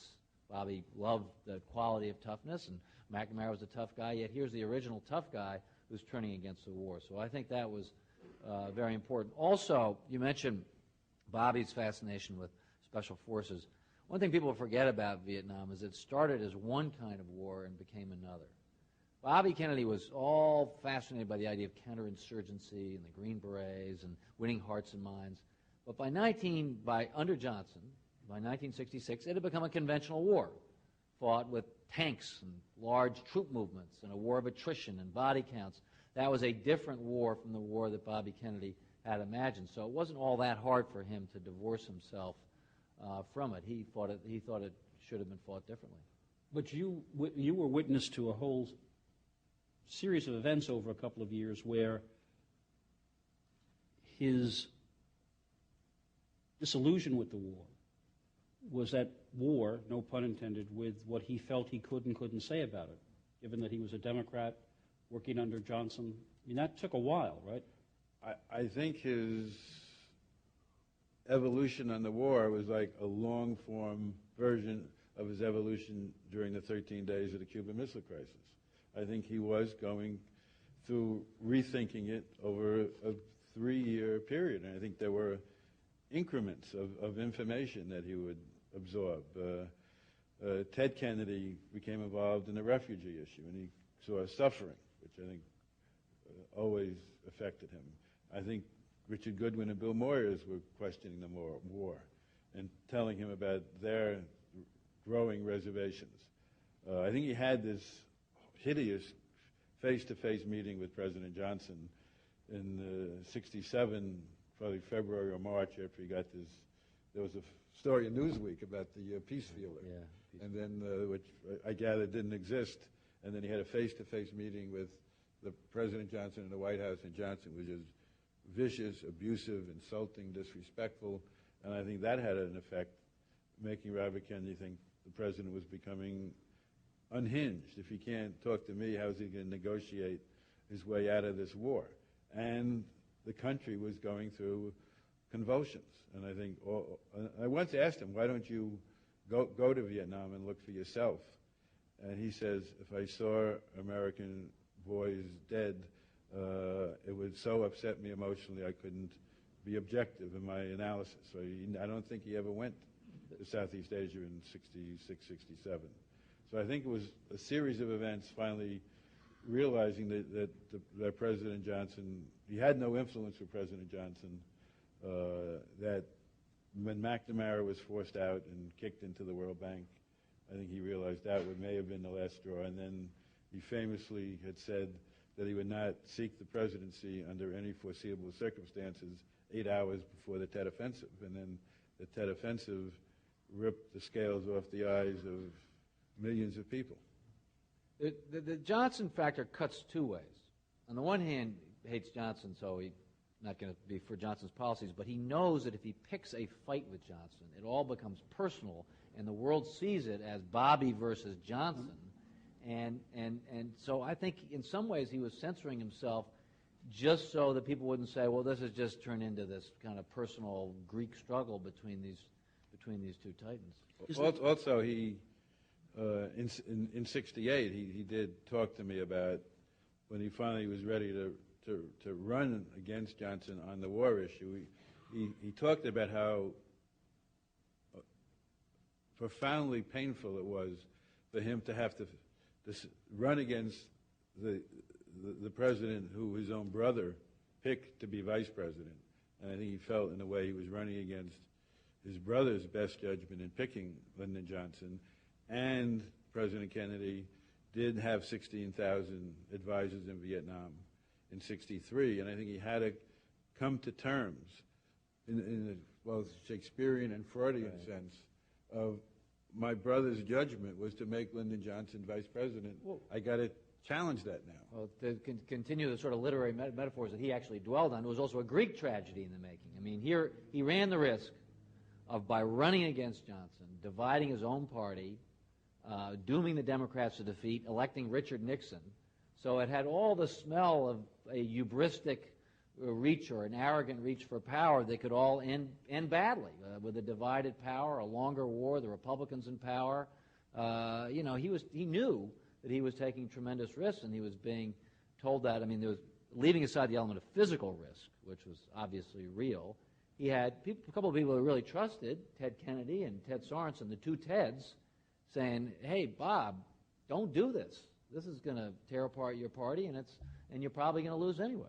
Bobby loved the quality of toughness, and McNamara was a tough guy, yet here's the original tough guy who's turning against the war. So I think that was very important. Also, you mentioned Bobby's fascination with special forces. One thing people forget about Vietnam is it started as one kind of war and became another. Bobby Kennedy was all fascinated by the idea of counterinsurgency and the Green Berets and winning hearts and minds. But under Johnson, by 1966, it had become a conventional war, fought with tanks and large troop movements and a war of attrition and body counts. That was a different war from the war that Bobby Kennedy had imagined. So it wasn't all that hard for him to divorce himself from it. He thought it should have been fought differently. But you were witness to a whole series of events over a couple of years where his disillusion with the war was at war, no pun intended, with what he felt he could and couldn't say about it, given that he was a Democrat working under Johnson. I mean, that took a while, right? I think his evolution on the war was like a long-form version of his evolution during the 13 days of the Cuban Missile Crisis. I think he was going through rethinking it over a 3-year period, and I think there were increments of information that he would absorb. Ted Kennedy became involved in the refugee issue, and he saw suffering, which I think always affected him. I think Richard Goodwin and Bill Moyers were questioning the war and telling him about their growing reservations. I think he had this hideous face-to-face meeting with President Johnson in '67, probably February or March, after he got this. There was a story in Newsweek about the peace feeler, and then which I gather didn't exist. And then he had a face-to-face meeting with the President Johnson in the White House, and Johnson was just vicious, abusive, insulting, disrespectful, and I think that had an effect, making Robert Kennedy think the president was becoming unhinged. If he can't talk to me, how's he going to negotiate his way out of this war? And the country was going through convulsions. And I think, I once asked him, why don't you go to Vietnam and look for yourself? And he says, if I saw American boys dead, it would so upset me emotionally I couldn't be objective in my analysis. So I don't think he ever went to Southeast Asia in '66, '67. So I think it was a series of events finally realizing that President Johnson, he had no influence with President Johnson, that when McNamara was forced out and kicked into the World Bank, I think he realized that may have been the last straw. And then he famously had said that he would not seek the presidency under any foreseeable circumstances 8 hours before the Tet Offensive. And then the Tet Offensive ripped the scales off the eyes of millions of people. The Johnson factor cuts two ways. On the one hand, he hates Johnson, so he's not going to be for Johnson's policies, but he knows that if he picks a fight with Johnson, it all becomes personal, and the world sees it as Bobby versus Johnson. And so I think in some ways he was censoring himself just so that people wouldn't say, well, this has just turned into this kind of personal Greek struggle between these two titans. Also, he in '68 he did talk to me about when he finally was ready to run against Johnson on the war issue. He talked about how profoundly painful it was for him to have to run against the president who his own brother picked to be vice president. And I think he felt in a way he was running against his brother's best judgment in picking Lyndon Johnson. And President Kennedy did have 16,000 advisors in Vietnam in '63, and I think he had to come to terms in a both Shakespearean and Freudian sense, of my brother's judgment was to make Lyndon Johnson vice president. I got to challenge that now. Well, to continue the sort of literary metaphors that he actually dwelled on, it was also a Greek tragedy in the making. I mean, here he ran the risk of, by running against Johnson, dividing his own party, dooming the Democrats to defeat, electing Richard Nixon. So it had all the smell of a hubristic reach or an arrogant reach for power that could all end badly, with a divided power, a longer war, the Republicans in power. He knew that he was taking tremendous risks, and he was being told that. I mean, there was, leaving aside the element of physical risk, which was obviously real, he had a couple of people who really trusted, Ted Kennedy and Ted Sorensen, the two Teds, saying, hey, Bob, don't do this. This is going to tear apart your party, and you're probably going to lose anyways.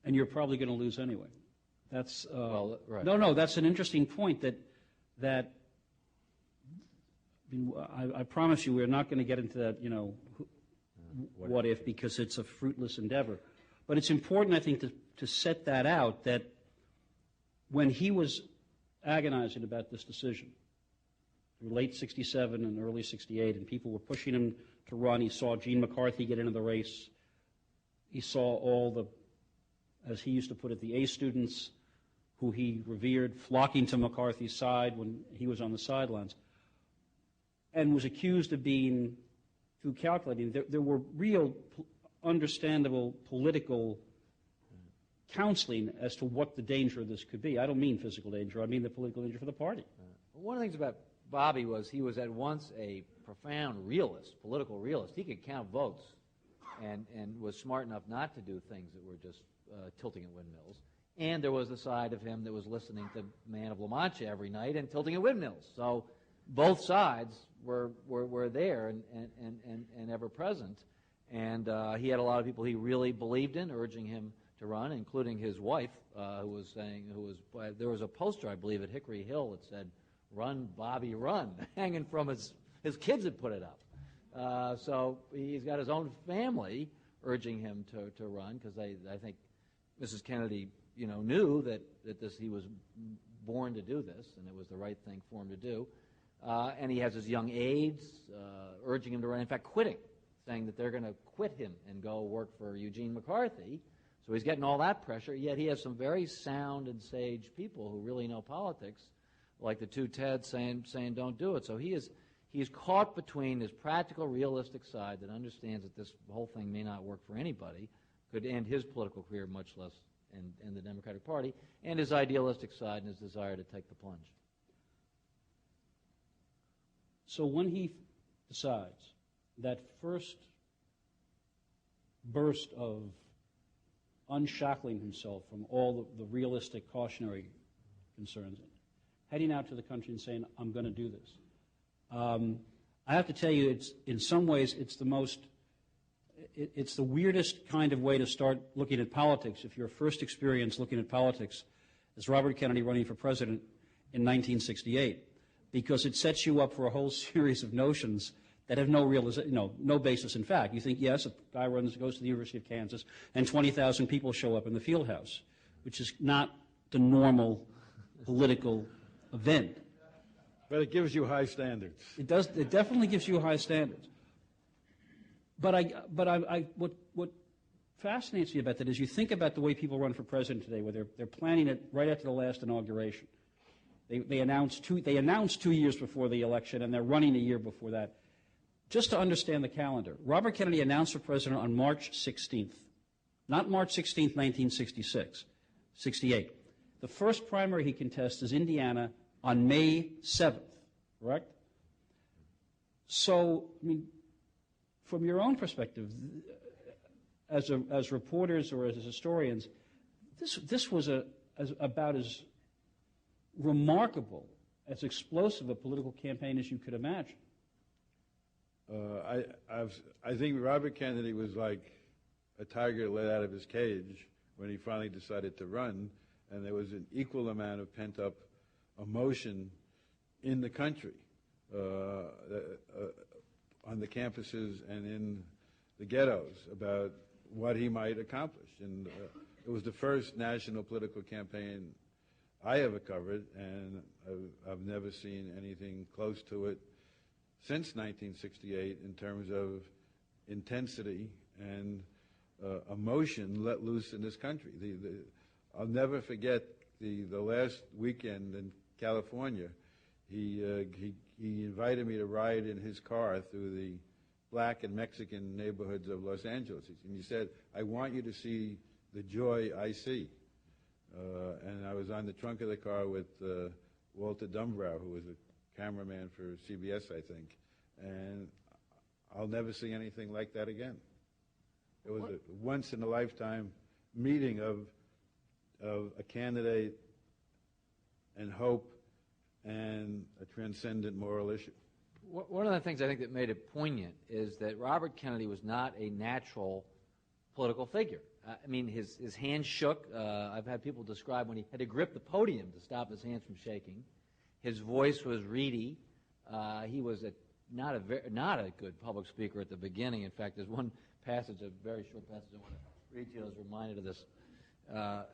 And you're probably going to lose anyway. That's right. No, that's an interesting point. That I promise you, we're not going to get into that. What if, because it's a fruitless endeavor. But it's important, I think, to set that out. That when he was agonizing about this decision, late '67 and early '68, and people were pushing him to run, he saw Gene McCarthy get into the race. He saw all the, as he used to put it, the A students who he revered flocking to McCarthy's side when he was on the sidelines, and was accused of being too calculating. There were real, understandable political counseling as to what the danger of this could be. I don't mean physical danger. I mean the political danger for the party. One of the things about Bobby was he was at once a profound realist, political realist. He could count votes and was smart enough not to do things that were just tilting at windmills. And there was the side of him that was listening to Man of La Mancha every night and tilting at windmills. So both sides were there and ever present. And he had a lot of people he really believed in, urging him to run, including his wife, there was a poster, I believe, at Hickory Hill that said, "Run, Bobby, run," hanging from his kids had put it up. So he's got his own family urging him to run, because I think Mrs. Kennedy, knew that he was born to do this, and it was the right thing for him to do. And he has his young aides urging him to run, in fact, quitting, saying that they're going to quit him and go work for Eugene McCarthy. So he's getting all that pressure, yet he has some very sound and sage people who really know politics, like the two Teds saying don't do it. So he's caught between his practical, realistic side that understands that this whole thing may not work for anybody, could end his political career, much less in the Democratic Party, and his idealistic side and his desire to take the plunge. So when he decides, that first burst of unshackling himself from all the realistic cautionary concerns, heading out to the country and saying, I'm going to do this. I have to tell you, in some ways, it's the weirdest kind of way to start looking at politics. If your first experience looking at politics is Robert Kennedy running for president in 1968, because it sets you up for a whole series of notions that have no basis in fact. You think, yes, a guy goes to the University of Kansas, and 20,000 people show up in the field house, which is not the normal political event. But it gives you high standards. It does. It definitely gives you high standards. But what fascinates me about that is you think about the way people run for president today, where they're planning it right after the last inauguration. They announce 2 years before the election, and they're running a year before that. Just to understand the calendar, Robert Kennedy announced for president on March 16th, not March 16th, 1968. The first primary he contests is Indiana on May 7th, correct? So, I mean, from your own perspective, as reporters or as historians, this was about as remarkable, as explosive a political campaign as you could imagine. I think Robert Kennedy was like a tiger let out of his cage when he finally decided to run, and there was an equal amount of pent-up emotion in the country, on the campuses and in the ghettos, about what he might accomplish. And It was the first national political campaign I ever covered, and I've never seen anything close to it since 1968 in terms of intensity and emotion let loose in this country. I'll never forget the last weekend in California. He invited me to ride in his car through the black and Mexican neighborhoods of Los Angeles. And he said, "I want you to see the joy I see." And I was on the trunk of the car with Walter Dumbrow, who was a cameraman for CBS, I think. And I'll never see anything like that again. It was a once-in-a-lifetime meeting of a candidate and hope and a transcendent moral issue. One of the things I think that made it poignant is that Robert Kennedy was not a natural political figure. I mean, his hands shook. I've had people describe when he had to grip the podium to stop his hands from shaking. His voice was reedy. He was not a good public speaker at the beginning. In fact, there's one passage, a very short passage I want to read to you. I was reminded of this,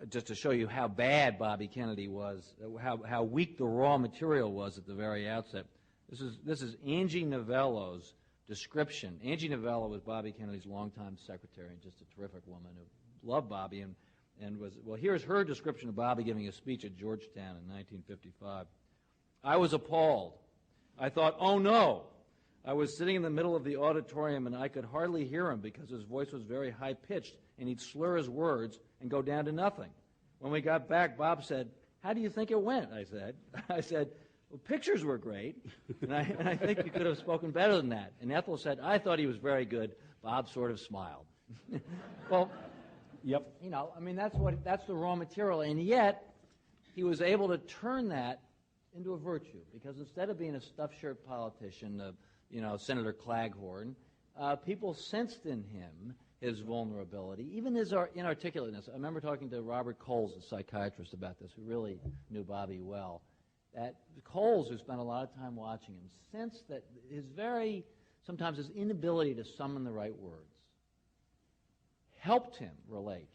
just to show you how bad Bobby Kennedy was, how weak the raw material was at the very outset. This is Angie Novello's description. Angie Novello was Bobby Kennedy's longtime secretary and just a terrific woman who loved Bobby and was, well, here's her description of Bobby giving a speech at Georgetown in 1955. "I was appalled. I thought, oh no. I was sitting in the middle of the auditorium and I could hardly hear him because his voice was very high-pitched and he'd slur his words and go down to nothing. When we got back, Bob said, 'How do you think it went?' I said, well, pictures were great, and I think you could have spoken better than that. And Ethel said, 'I thought he was very good.' Bob sort of smiled." Well, Yep. you know, I mean, that's the raw material, and yet he was able to turn that into a virtue, because instead of being a stuffed shirt politician, Senator Claghorn, people sensed in him his vulnerability, even his inarticulateness. I remember talking to Robert Coles, a psychiatrist, about this, who really knew Bobby well. That Coles, who spent a lot of time watching him, sensed that sometimes his inability to summon the right words helped him relate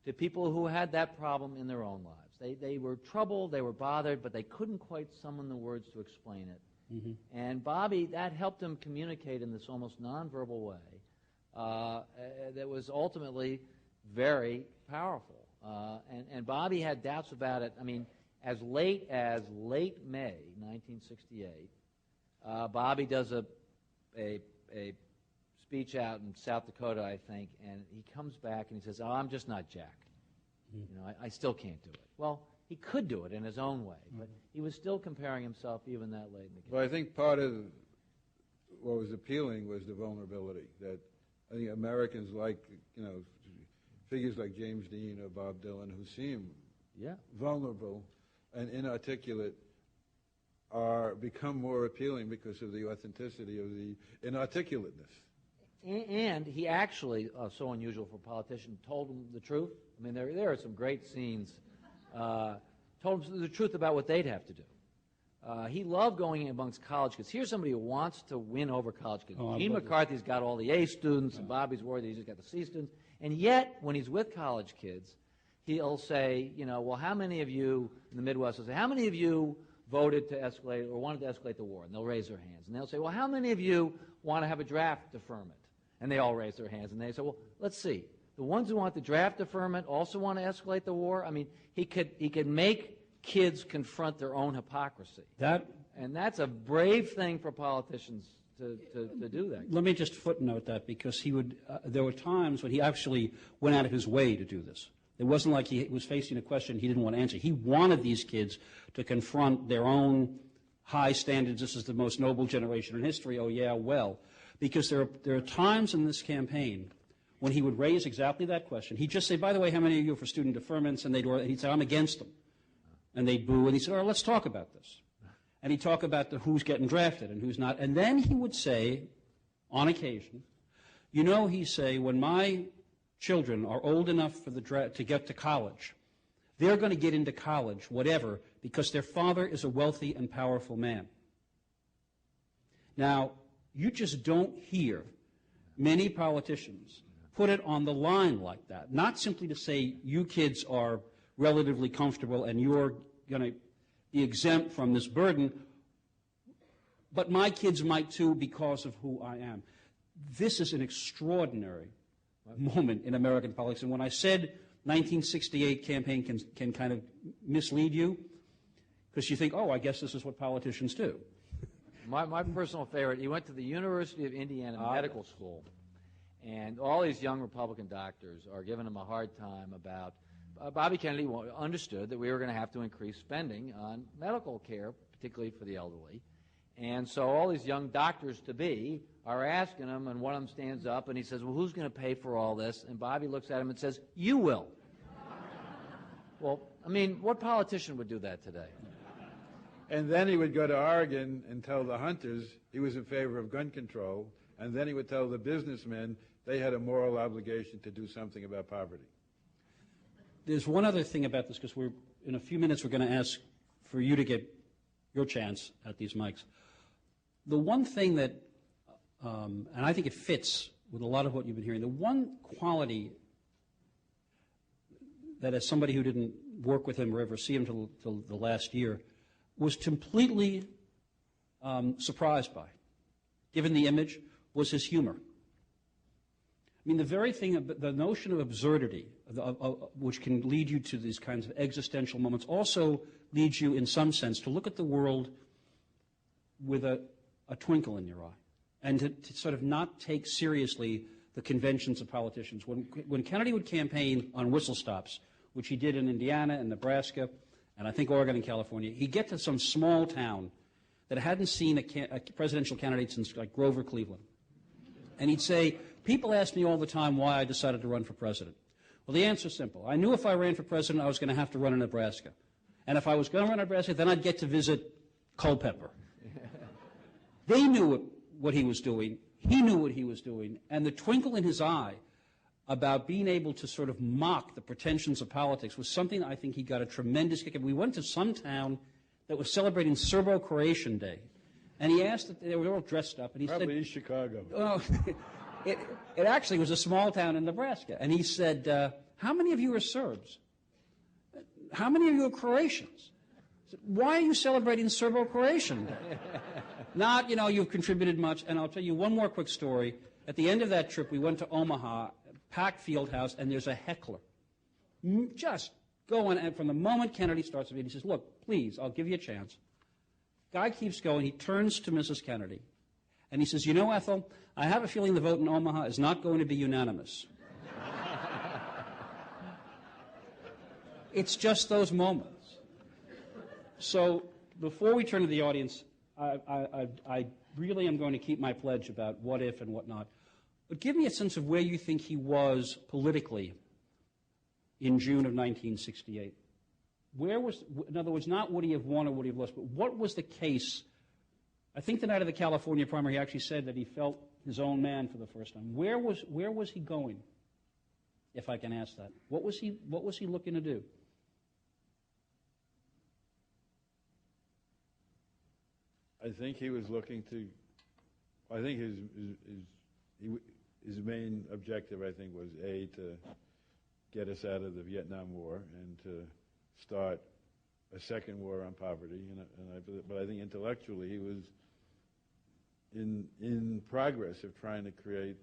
to people who had that problem in their own lives. They were troubled, they were bothered, but they couldn't quite summon the words to explain it. Mm-hmm. And Bobby, that helped him communicate in this almost nonverbal way that was ultimately very powerful. And Bobby had doubts about it. I mean, as late May 1968, Bobby does a speech out in South Dakota, I think, and he comes back and he says, "Oh, I'm just not Jack. I still can't do it." Well, he could do it in his own way, but he was still comparing himself even that late in the game. Well, I think part of what was appealing was the vulnerability that I think Americans like, figures like James Dean or Bob Dylan, who seem vulnerable and inarticulate, become more appealing because of the authenticity of the inarticulateness. And he actually, so unusual for a politician, told them the truth. I mean, there are some great scenes. Told them the truth about what they'd have to do. He loved going in amongst college kids. Here's somebody who wants to win over college kids. Gene McCarthy's got all the A students, and Bobby's worried that he's just got the C students. And yet, when he's with college kids, he'll say, well, how many of you in the Midwest will say, how many of you voted to escalate or wanted to escalate the war? And they'll raise their hands. And they'll say, well, how many of you want to have a draft deferment? And they all raise their hands. And they say, well, let's see. The ones who want the draft deferment also want to escalate the war? I mean, he could make kids confront their own hypocrisy. And that's a brave thing for politicians to do that. Let me just footnote that, because there were times when he actually went out of his way to do this. It wasn't like he was facing a question he didn't want to answer. He wanted these kids to confront their own high standards. This is the most noble generation in history. Oh, yeah, well. Because there are times in this campaign when he would raise exactly that question. He'd just say, by the way, how many of you are for student deferments? And he'd say, I'm against them. And they'd boo. And he said, all right, let's talk about this. And he'd talk about who's getting drafted and who's not. And then he would say, on occasion, he'd say, when my children are old enough for to get to college, they're going to get into college, whatever, because their father is a wealthy and powerful man. Now, you just don't hear many politicians put it on the line like that. Not simply to say you kids are relatively comfortable and you're going to be exempt from this burden, but my kids might too because of who I am. This is an extraordinary moment in American politics. And when I said 1968 campaign can kind of mislead you, because you think, oh, I guess this is what politicians do. My personal favorite, he went to the University of Indiana Medical School, and all these young Republican doctors are giving him a hard time about Bobby Kennedy understood that we were going to have to increase spending on medical care, particularly for the elderly. And so all these young doctors-to-be are asking him, and one of them stands up and he says, well, who's going to pay for all this? And Bobby looks at him and says, you will. Well, I mean, what politician would do that today? And then he would go to Oregon and tell the hunters he was in favor of gun control, and then he would tell the businessmen they had a moral obligation to do something about poverty. There's one other thing about this, because in a few minutes we're going to ask for you to get your chance at these mics. The one thing that, and I think it fits with a lot of what you've been hearing, the one quality that as somebody who didn't work with him or ever see him till the last year, was completely surprised by, given the image, was his humor. I mean, the very thing, the notion of absurdity, which can lead you to these kinds of existential moments, also leads you, in some sense, to look at the world with a twinkle in your eye, and to sort of not take seriously the conventions of politicians. When Kennedy would campaign on whistle stops, which he did in Indiana and Nebraska, and I think Oregon and California, he'd get to some small town that hadn't seen a presidential candidate since like Grover Cleveland. And he'd say, people ask me all the time why I decided to run for president. Well, the answer's simple. I knew if I ran for president, I was going to have to run in Nebraska. And if I was going to run in Nebraska, then I'd get to visit Culpeper. They knew what he was doing. He knew what he was doing. And the twinkle in his eye about being able to sort of mock the pretensions of politics was something I think he got a tremendous kick of. We went to some town that was celebrating Serbo-Croatian Day, and he asked that they were all dressed up, and he Probably said, Chicago. Oh, it actually was a small town in Nebraska, and he said, how many of you are Serbs? How many of you are Croatians? Said, why are you celebrating Serbo-Croatian Day? Not, you've contributed much, and I'll tell you one more quick story. At the end of that trip, we went to Omaha, packed field house, and there's a heckler just going, and from the moment Kennedy starts speaking, he says, look, please, I'll give you a chance. Guy keeps going. He turns to Mrs. Kennedy, and he says, Ethel, I have a feeling the vote in Omaha is not going to be unanimous. It's just those moments. So before we turn to the audience, I really am going to keep my pledge about what if and what not. But give me a sense of where you think he was politically in June of 1968. In other words, not would he have won or would he have lost, but what was the case? I think the night of the California primary, he actually said that he felt his own man for the first time. Where was he going, if I can ask that? What was he looking to do? I think he was looking to. I think his main objective, I think, was to get us out of the Vietnam War and to start a second war on poverty. But I think intellectually he was in progress of trying to create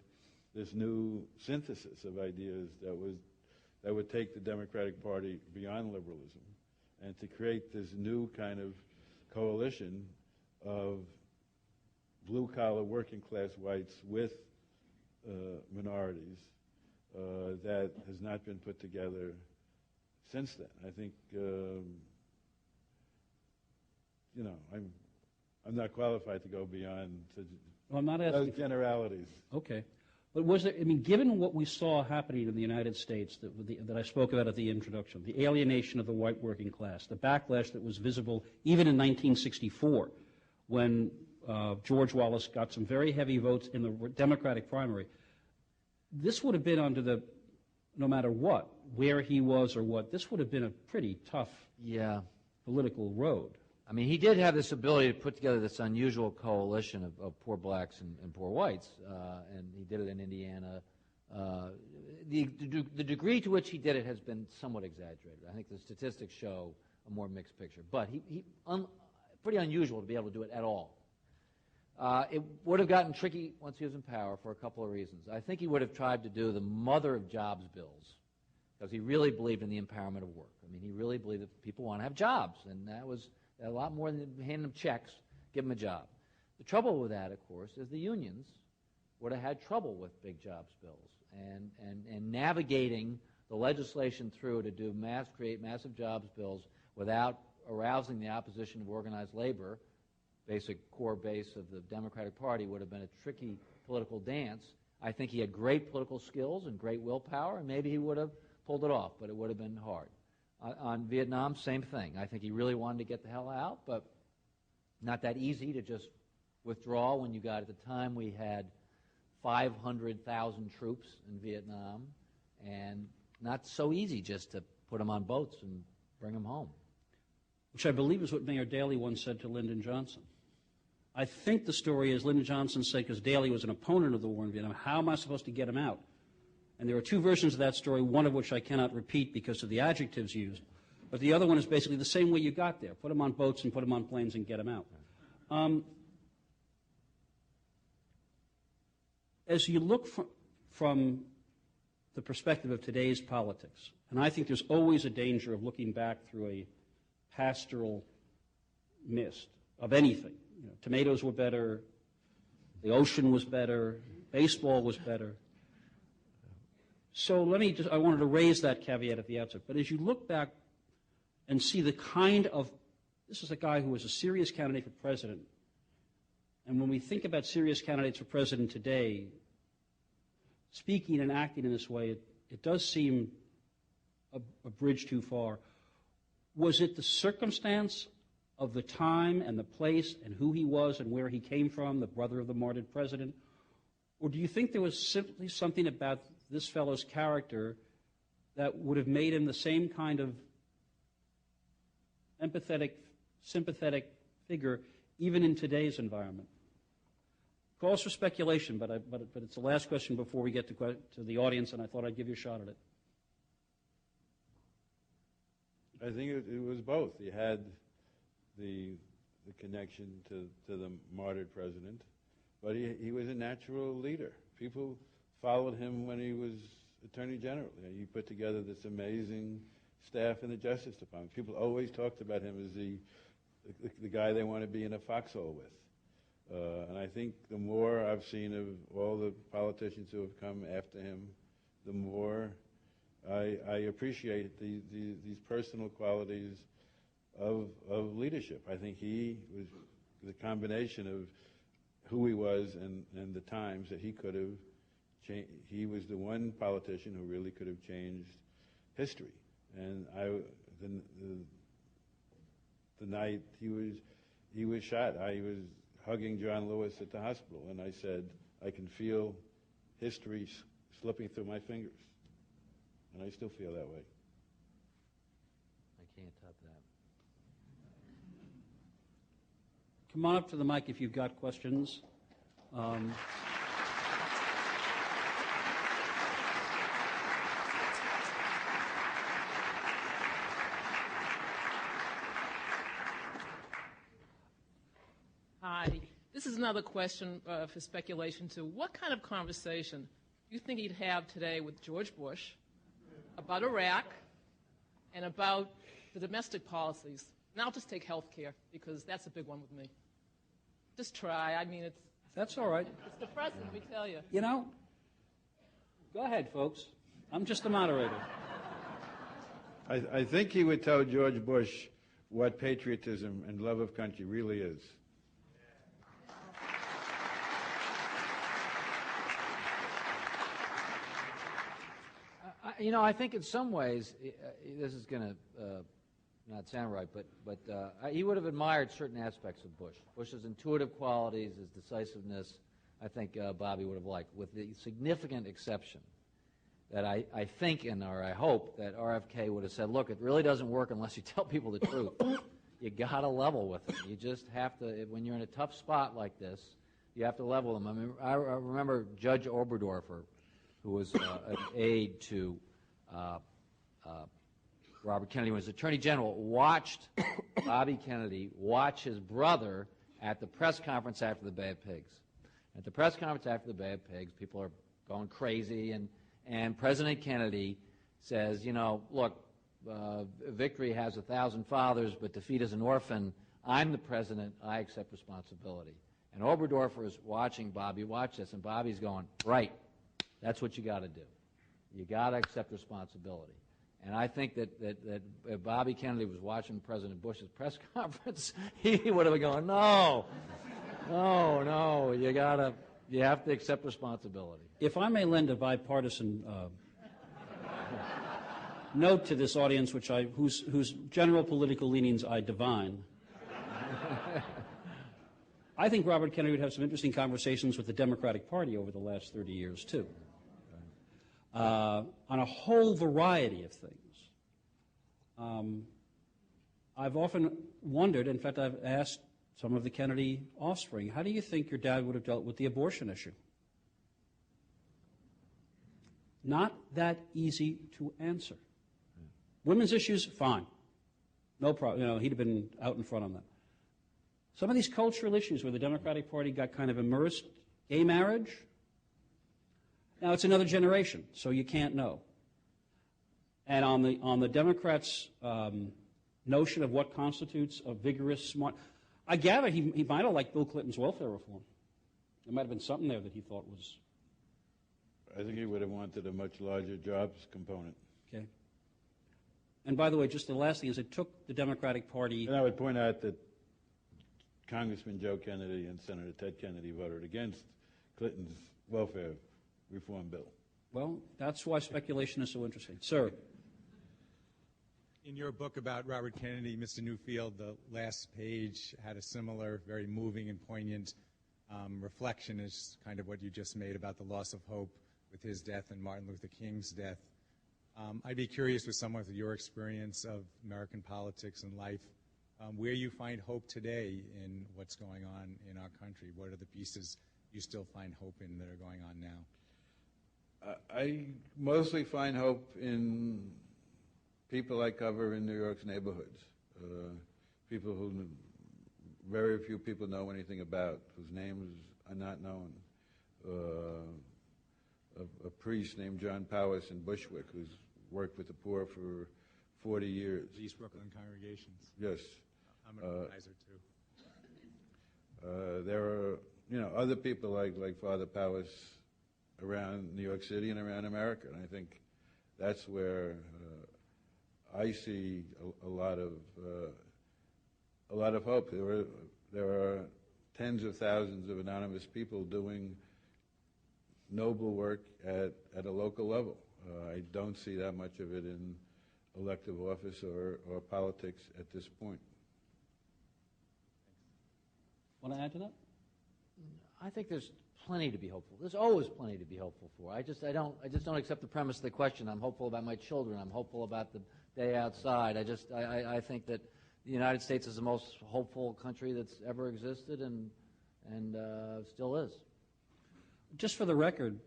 this new synthesis of ideas that would take the Democratic Party beyond liberalism and to create this new kind of coalition of blue-collar, working-class whites with minorities that has not been put together since then. I think, I'm not qualified to go beyond I'm not asking those generalities. Okay. But was there, given what we saw happening in the United States that I spoke about at the introduction, the alienation of the white working class, the backlash that was visible even in 1964 when George Wallace got some very heavy votes in the Democratic primary, this would have been no matter what, where he was or what, this would have been a pretty tough political road. I mean, he did have this ability to put together this unusual coalition of poor blacks and poor whites, and he did it in Indiana, The degree to which he did it has been somewhat exaggerated. I think the statistics show a more mixed picture. But pretty unusual to be able to do it at all. It would have gotten tricky once he was in power for a couple of reasons. I think he would have tried to do the mother of jobs bills because he really believed in the empowerment of work. I mean, he really believed that people want to have jobs, and that was a lot more than handing them checks, give them a job. The trouble with that, of course, is the unions would have had trouble with big jobs bills and navigating the legislation through to create massive jobs bills without arousing the opposition of organized labor, basic core base of the Democratic Party, would have been a tricky political dance. I think he had great political skills and great willpower, and maybe he would have pulled it off, but it would have been hard. On Vietnam, same thing. I think he really wanted to get the hell out, but not that easy to just withdraw when you got, at the time, we had 500,000 troops in Vietnam, and not so easy just to put them on boats and bring them home. Which I believe is what Mayor Daley once said to Lyndon Johnson. I think the story is Lyndon Johnson said, because Daley was an opponent of the war in Vietnam, how am I supposed to get him out? And there are two versions of that story, one of which I cannot repeat because of the adjectives used. But the other one is basically the same way you got there. Put them on boats and put them on planes and get them out. As you look from the perspective of today's politics, and I think there's always a danger of looking back through a pastoral mist of anything. You know, tomatoes were better, the ocean was better, baseball was better. So I wanted to raise that caveat at the outset. But as you look back and see the kind of, this is a guy who was a serious candidate for president. And when we think about serious candidates for president today, speaking and acting in this way, it does seem a bridge too far. Was it the circumstance of the time and the place and who he was and where he came from, the brother of the martyred president? Or do you think there was simply something about this fellow's character that would have made him the same kind of empathetic, sympathetic figure even in today's environment? Calls for speculation, but it's the last question before we get to the audience, and I thought I'd give you a shot at it. I think it was both. He had the connection to the martyred president, but he was a natural leader. People followed him when he was Attorney General. He put together this amazing staff in the Justice Department. People always talked about him as the guy they want to be in a foxhole with. And I think the more I've seen of all the politicians who have come after him, the more I appreciate these personal qualities of leadership. I think he was the combination of who he was and the times that he could have changed. He was the one politician who really could have changed history. And the night he was shot, I was hugging John Lewis at the hospital, and I said, I can feel history slipping through my fingers. And I still feel that way. I can't top that. Come on up to the mic if you've got questions. Hi. This is another question for speculation, too. What kind of conversation do you think he'd have today with George Bush about Iraq and about the domestic policies? And I'll just take health care, because that's a big one with me. Just try. I mean, That's all right. It's the president, we tell you. You know, go ahead, folks. I'm just the moderator. I think he would tell George Bush what patriotism and love of country really is. I think in some ways, this is going to not sound right, but he would have admired certain aspects of Bush. Bush's intuitive qualities, his decisiveness, I think Bobby would have liked, with the significant exception that I think or I hope that RFK would have said, look, it really doesn't work unless you tell people the truth. You got to level with them. You just have to, when you're in a tough spot like this, you have to level them. I mean, I remember Judge Oberdorfer who was an aide to Robert Kennedy, when he was Attorney General, watched Bobby Kennedy watch his brother at the press conference after the Bay of Pigs. At the press conference after the Bay of Pigs, people are going crazy, and President Kennedy says, you know, look, victory has 1,000 fathers, but defeat is an orphan. I'm the president. I accept responsibility. And Oberdorfer is watching Bobby watch this, and Bobby's going, right, that's what you got to do. You got to accept responsibility. And I think that if Bobby Kennedy was watching President Bush's press conference, he would have been going, no, you have to accept responsibility. If I may lend a bipartisan note to this audience, whose general political leanings I divine, I think Robert Kennedy would have some interesting conversations with the Democratic Party over the last 30 years, too, on a whole variety of things. I've often wondered, in fact, I've asked some of the Kennedy offspring, how do you think your dad would have dealt with the abortion issue? Not that easy to answer. Women's issues, fine. No problem. You know, he'd have been out in front on that. Some of these cultural issues where the Democratic Party got kind of immersed, gay marriage, now it's another generation, so you can't know. And on the Democrats' notion of what constitutes a vigorous, smart, I gather he might have liked Bill Clinton's welfare reform. There might have been something there that he thought was. I think he would have wanted a much larger jobs component. Okay. And by the way, just the last thing is it took the Democratic Party. And I would point out that Congressman Joe Kennedy and Senator Ted Kennedy voted against Clinton's welfare reform bill. Well, that's why speculation is so interesting. Sir. In your book about Robert Kennedy, Mr. Newfield, the last page had a similar, very moving and poignant reflection as kind of what you just made about the loss of hope with his death and Martin Luther King's death. I'd be curious with someone with your experience of American politics and life, where you find hope today in what's going on in our country. What are the pieces you still find hope in that are going on now? I mostly find hope in people I cover in New York's neighborhoods, people who very few people know anything about, whose names are not known. A priest named John Powis in Bushwick, who's worked with the poor for 40 years. The East Brooklyn congregations. Yes. I'm an advisor too. There are, other people like Father Powis around New York City and around America, and I think that's where I see a lot of hope. There are tens of thousands of anonymous people doing noble work at a local level. I don't see that much of it in elective office or politics at this point. Want to add to that? I think there's plenty to be hopeful. There's always plenty to be hopeful for. I just don't accept the premise of the question. I'm hopeful about my children. I'm hopeful about the day outside. I think that the United States is the most hopeful country that's ever existed and still is. Just for the record,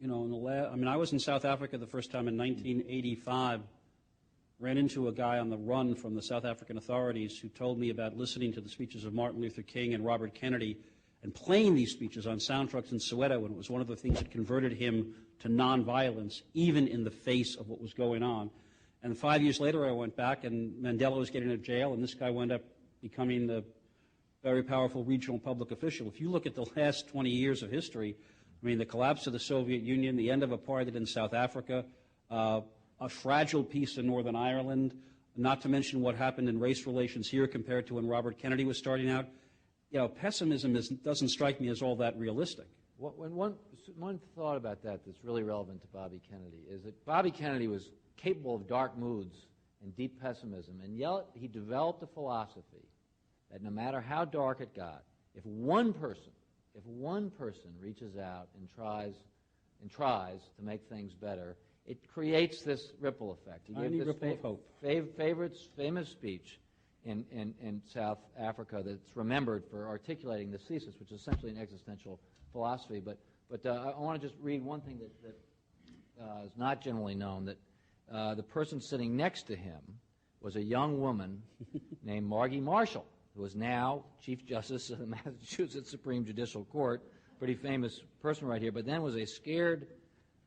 I was in South Africa the first time in 1985. Ran into a guy on the run from the South African authorities who told me about listening to the speeches of Martin Luther King and Robert Kennedy and playing these speeches on soundtracks in Soweto, and it was one of the things that converted him to nonviolence, even in the face of what was going on. And 5 years later, I went back, and Mandela was getting out of jail, and this guy wound up becoming the very powerful regional public official. If you look at the last 20 years of history, the collapse of the Soviet Union, the end of apartheid in South Africa, a fragile peace in Northern Ireland, not to mention what happened in race relations here compared to when Robert Kennedy was starting out. Pessimism doesn't strike me as all that realistic. One thought about that's really relevant to Bobby Kennedy is that Bobby Kennedy was capable of dark moods and deep pessimism, and yet he developed a philosophy that no matter how dark it got, if one person reaches out and tries to make things better, it creates this ripple effect. He Tiny ripple of hope. Famous speech in South Africa that's remembered for articulating this thesis, which is essentially an existential philosophy. But But I want to just read one thing that is not generally known, that the person sitting next to him was a young woman named Margie Marshall, who is now Chief Justice of the Massachusetts Supreme Judicial Court, pretty famous person right here, but then was a scared,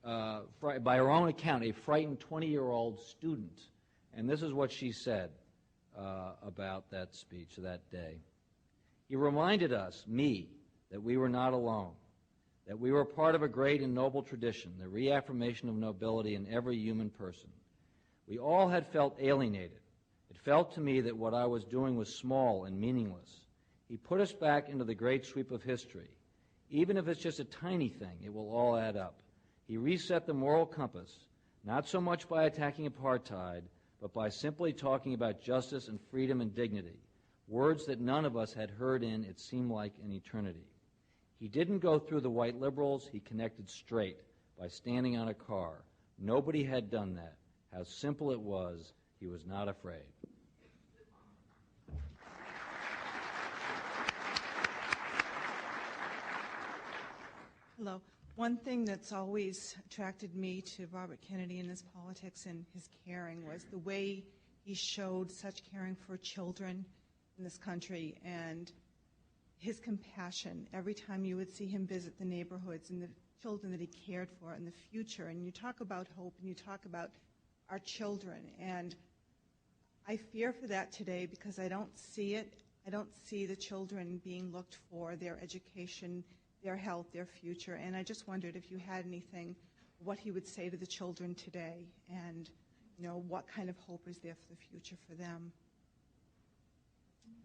by her own account, a frightened 20-year-old student. And this is what she said about that speech that day. He reminded us, me, that we were not alone, that we were part of a great and noble tradition, the reaffirmation of nobility in every human person. We all had felt alienated. It felt to me that what I was doing was small and meaningless. He put us back into the great sweep of history. Even if it's just a tiny thing, it will all add up. He reset the moral compass, not so much by attacking apartheid, but by simply talking about justice and freedom and dignity, words that none of us had heard in, it seemed like, an eternity. He didn't go through the white liberals. He connected straight by standing on a car. Nobody had done that. How simple it was. He was not afraid. Hello. One thing that's always attracted me to Robert Kennedy and his politics and his caring was the way he showed such caring for children in this country and his compassion every time you would see him visit the neighborhoods and the children that he cared for in the future. And you talk about hope and you talk about our children. And I fear for that today because I don't see it. I don't see the children being looked for, their education, their health, their future. And I just wondered if you had anything, what he would say to the children today and, what kind of hope is there for the future for them.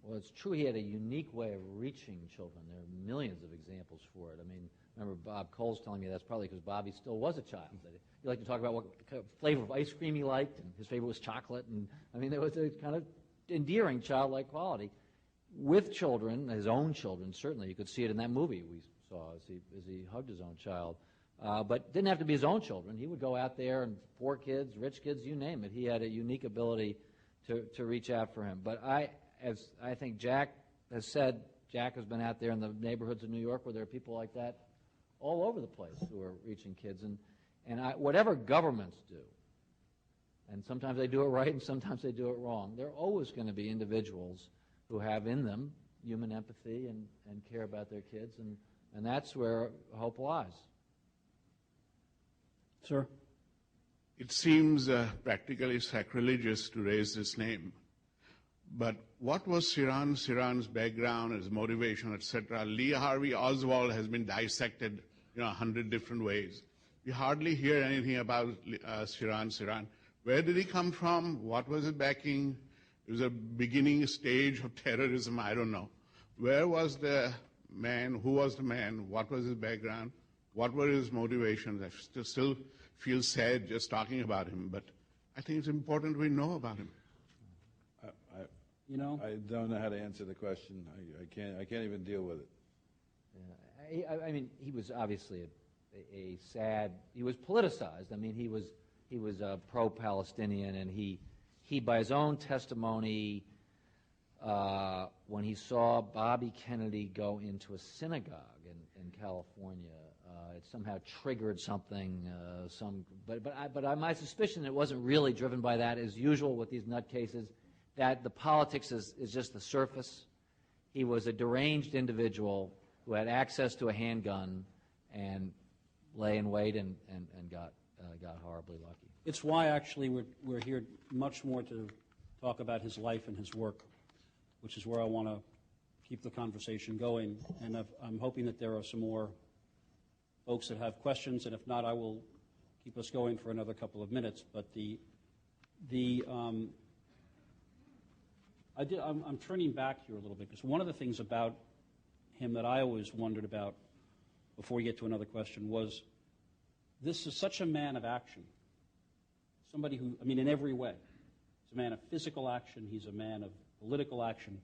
Well, it's true he had a unique way of reaching children. There are millions of examples for it. I mean, remember Bob Cole's telling me that's probably because Bobby still was a child. He liked to talk about what kind of flavor of ice cream he liked, and his favorite was chocolate. And I mean, there was a kind of endearing childlike quality with children, his own children. Certainly, you could see it in that movie we saw as he hugged his own child. But didn't have to be his own children. He would go out there and poor kids, rich kids, you name it. He had a unique ability to reach out for him. But as I think Jack has said, Jack has been out there in the neighborhoods of New York where there are people like that all over the place who are reaching kids. And whatever governments do, and sometimes they do it right and sometimes they do it wrong, there are always going to be individuals who have in them human empathy and care about their kids, and that's where hope lies. Sir? It seems practically sacrilegious to raise this name. But what was Sirhan's background, his motivation, etc.? Lee Harvey Oswald has been dissected 100 different ways. We hardly hear anything about Sirhan. Where did he come from? What was his backing? It was a beginning stage of terrorism, I don't know. Where was the man? Who was the man? What was his background? What were his motivations? I still feel sad just talking about him, but I think it's important we know about him. I don't know how to answer the question. I can't even deal with it. Yeah, I mean, he was obviously a sad. He was politicized. I mean, he was pro-Palestinian, and he by his own testimony, when he saw Bobby Kennedy go into a synagogue in California, it somehow triggered something. But my suspicion it wasn't really driven by that, as usual with these nutcases, that the politics is just the surface. He was a deranged individual who had access to a handgun and lay in wait and got horribly lucky. It's why, actually, we're here much more to talk about his life and his work, which is where I want to keep the conversation going. And I'm hoping that there are some more folks that have questions, and if not, I will keep us going for another couple of minutes. But I'm turning back here a little bit, because one of the things about him that I always wondered about before we get to another question was, this is such a man of action. Somebody who, I mean, in every way. He's a man of physical action. He's a man of political action.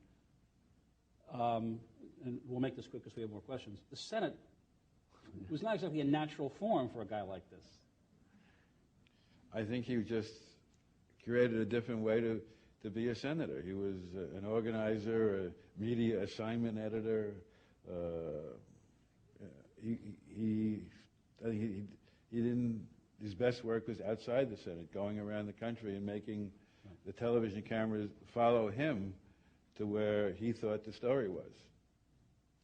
And we'll make this quick because we have more questions. The Senate was not exactly a natural form for a guy like this. I think he just created a different way to be a senator. He was an organizer, a media assignment editor. he didn't. His best work was outside the Senate, going around the country and making the television cameras follow him to where he thought the story was.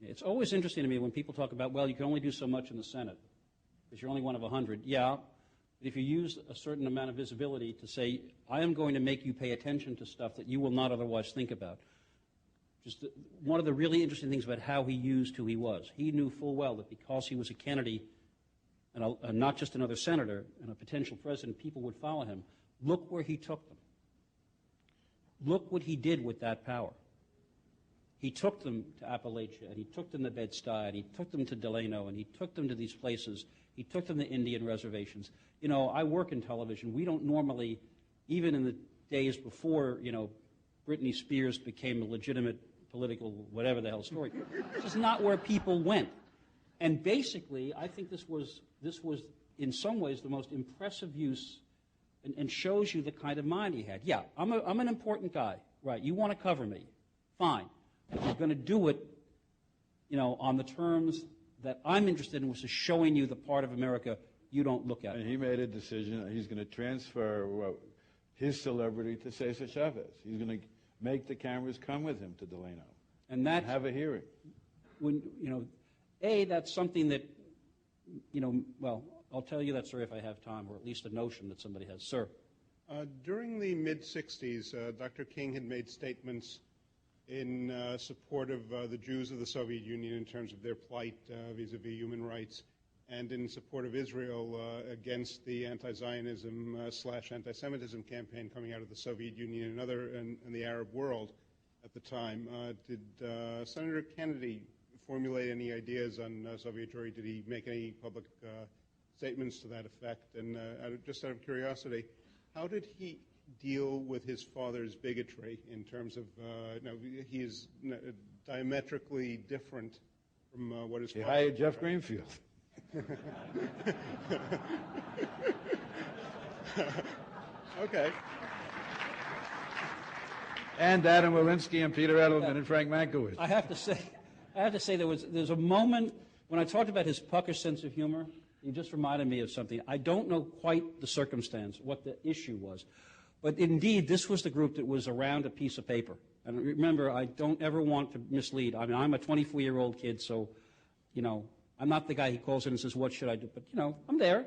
It's always interesting to me when people talk about, well, you can only do so much in the Senate because you're only one of 100. Yeah, but if you use a certain amount of visibility to say, I am going to make you pay attention to stuff that you will not otherwise think about. One of the really interesting things about how he used who he was. He knew full well that because he was a Kennedy and not just another senator and a potential president, people would follow him. Look where he took them. Look what he did with that power. He took them to Appalachia, and he took them to Bed-Stuy, and he took them to Delano, and he took them to these places. He took them to Indian reservations. You know, I work in television. We don't normally, even in the days before, you know, Britney Spears became a legitimate political whatever the hell story, this is not where people went. And basically, I think this was in some ways the most impressive use and shows you the kind of mind he had. Yeah, I'm an important guy, right? You want to cover me, fine. But you're going to do it, you know, on the terms that I'm interested in, which is showing you the part of America you don't look at. And he made a decision that he's going to transfer his celebrity to Cesar Chavez. He's going to make the cameras come with him to Delano and have a hearing. When, you know, that's something that, you know, well, I'll tell you that story if I have time, or at least a notion that somebody has. Sir. During the mid-'60s, Dr. King had made statements in support of the Jews of the Soviet Union in terms of their plight vis-a-vis human rights, and in support of Israel against the anti-Zionism / anti-Semitism campaign coming out of the Soviet Union and the Arab world at the time. Did Senator Kennedy formulate any ideas on Soviet Jewry? Did he make any public statements to that effect? And just out of curiosity, how did he deal with his father's bigotry in terms of, he is diametrically different from what his father... He hired Jeff Greenfield. Okay. And Adam Walensky and Peter Edelman and Frank Mankiewicz. I have to say there's a moment when I talked about his pucker sense of humor. He just reminded me of something. I don't know quite the circumstance, what the issue was. But indeed, this was the group that was around a piece of paper. And remember, I don't ever want to mislead. I mean, I'm a 24-year-old kid, so, you know, I'm not the guy who calls in and says, what should I do? But, you know, I'm there.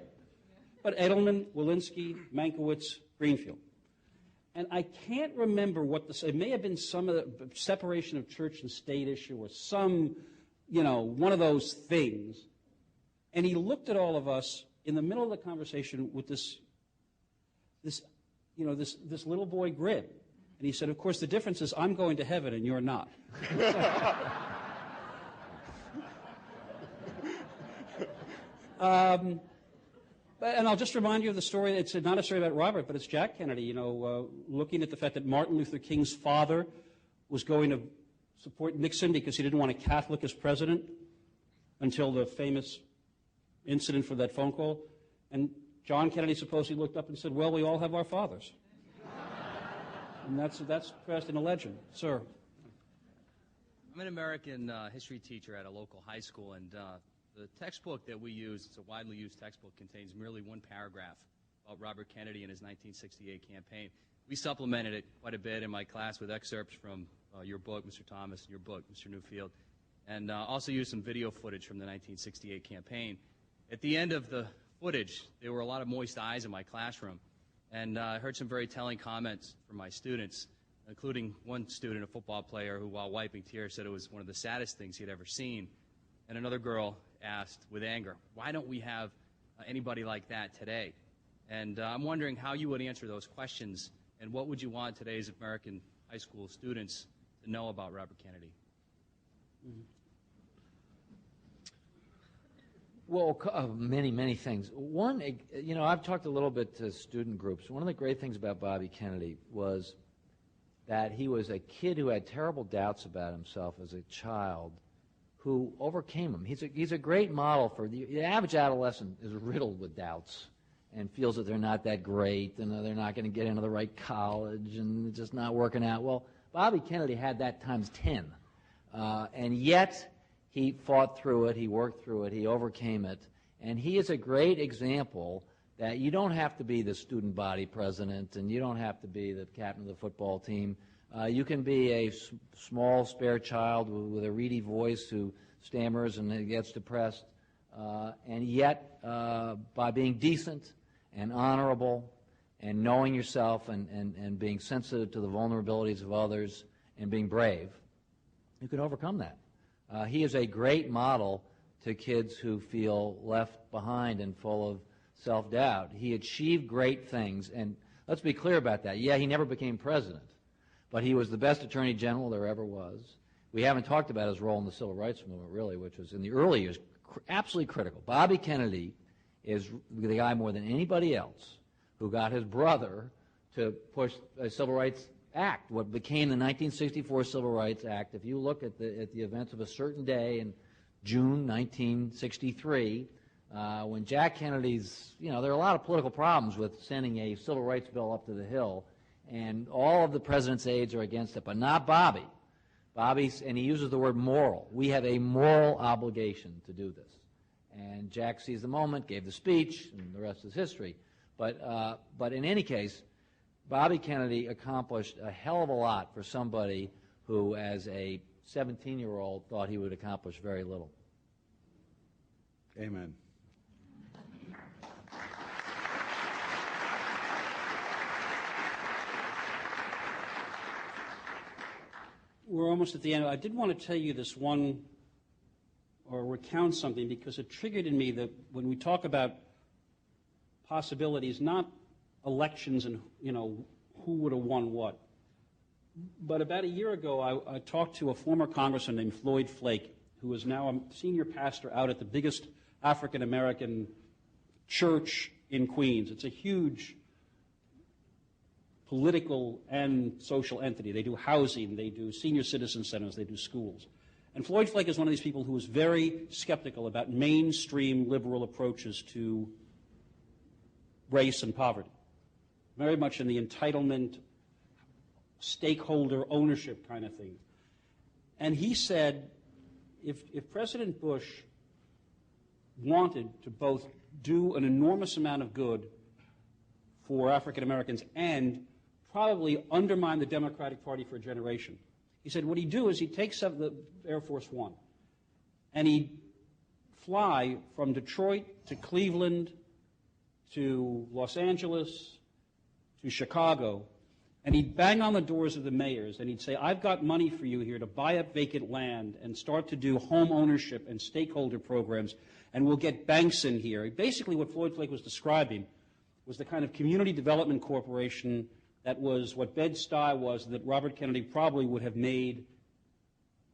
But Edelman, Walensky, Mankiewicz, Greenfield. And I can't remember it may have been some of the separation of church and state issue or some, you know, one of those things. And he looked at all of us in the middle of the conversation with this little boy grin. And he said, of course, the difference is I'm going to heaven and you're not. And I'll just remind you of the story. It's not a story about Robert, but it's Jack Kennedy, you know, looking at the fact that Martin Luther King's father was going to support Nixon because he didn't want a Catholic as president until the famous incident for that phone call. And John Kennedy supposedly looked up and said, well, we all have our fathers. And that's pressed in a legend. Sir. I'm an American history teacher at a local high school, and the textbook that we use, it's a widely used textbook, contains merely one paragraph about Robert Kennedy and his 1968 campaign. We supplemented it quite a bit in my class with excerpts from your book, Mr. Thomas, and your book, Mr. Newfield, and also used some video footage from the 1968 campaign. At the end of the footage, there were a lot of moist eyes in my classroom, and I heard some very telling comments from my students, including one student, a football player, who, while wiping tears, said it was one of the saddest things he had ever seen. And another girl asked with anger, why don't we have anybody like that today? And I'm wondering how you would answer those questions, and what would you want today's American high school students to know about Robert Kennedy? Mm-hmm. Well, many, many things. One, you know, I've talked a little bit to student groups. One of the great things about Bobby Kennedy was that he was a kid who had terrible doubts about himself as a child, who overcame them. He's a great model for the average adolescent is riddled with doubts and feels that they're not that great and they're not going to get into the right college and it's just not working out. Well, Bobby Kennedy had that times 10, and yet he fought through it, he worked through it, he overcame it, and he is a great example that you don't have to be the student body president and you don't have to be the captain of the football team. You can be a small, spare child with a reedy voice who stammers and gets depressed, and yet by being decent and honorable and knowing yourself and being sensitive to the vulnerabilities of others and being brave, you can overcome that. He is a great model to kids who feel left behind and full of self-doubt. He achieved great things, and let's be clear about that. Yeah, he never became president, but he was the best attorney general there ever was. We haven't talked about his role in the civil rights movement, really, which was in the early years absolutely critical. Bobby Kennedy is the guy more than anybody else who got his brother to push a Civil Rights Act, what became the 1964 Civil Rights Act. If you look at the events of a certain day in June 1963, when Jack Kennedy's, there are a lot of political problems with sending a civil rights bill up to the Hill, and all of the president's aides are against it, but not Bobby. Bobby's, and he uses the word moral. We have a moral obligation to do this. And Jack seized the moment, gave the speech, and the rest is history. But in any case, Bobby Kennedy accomplished a hell of a lot for somebody who, as a 17-year-old, thought he would accomplish very little. Amen. We're almost at the end. I did want to tell you this one, or recount something, because it triggered in me that when we talk about possibilities, not elections and, who would have won what. But about a year ago, I talked to a former congressman named Floyd Flake, who is now a senior pastor out at the biggest African-American church in Queens. It's a huge political and social entity. They do housing, they do senior citizen centers, they do schools. And Floyd Flake is one of these people who is very skeptical about mainstream liberal approaches to race and poverty. Very much in the entitlement, stakeholder ownership kind of thing. And he said, if President Bush wanted to both do an enormous amount of good for African Americans and probably undermine the Democratic Party for a generation, he said what he'd do is he'd take the Air Force One and he'd fly from Detroit to Cleveland to Los Angeles to Chicago, and he'd bang on the doors of the mayors and he'd say, I've got money for you here to buy up vacant land and start to do home ownership and stakeholder programs, and we'll get banks in here. Basically what Floyd Flake was describing was the kind of community development corporation that was what Bed-Stuy was, that Robert Kennedy probably would have made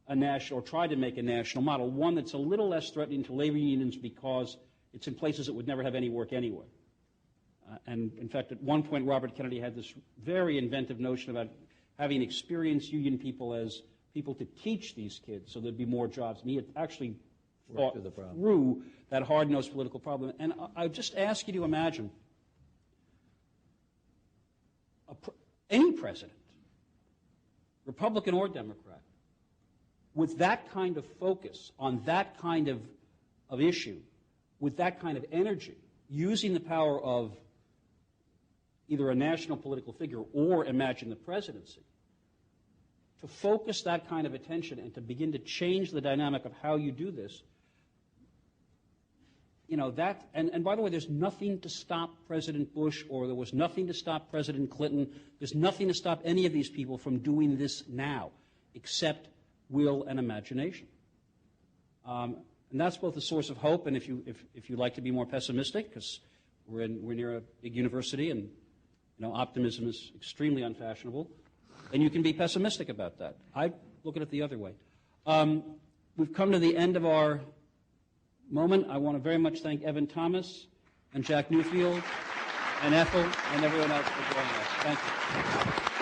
a national, or tried to make a national model, one that's a little less threatening to labor unions because it's in places that would never have any work anyway. And in fact, at one point, Robert Kennedy had this very inventive notion about having experienced union people as people to teach these kids so there'd be more jobs. And he had actually thought through that hard-nosed political problem. And I just ask you to imagine any president, Republican or Democrat, with that kind of focus on that kind of issue, with that kind of energy, using the power of either a national political figure or, imagine, the presidency, to focus that kind of attention and to begin to change the dynamic of how you do this, that, and by the way, there's nothing to stop President Bush, or there was nothing to stop President Clinton. There's nothing to stop any of these people from doing this now, except will and imagination. And that's both a source of hope, and if you like to be more pessimistic, because we're near a big university, and optimism is extremely unfashionable, then you can be pessimistic about that. I look at it the other way. We've come to the end of our moment. I want to very much thank Evan Thomas and Jack Newfield and Ethel and everyone else for joining us. Thank you.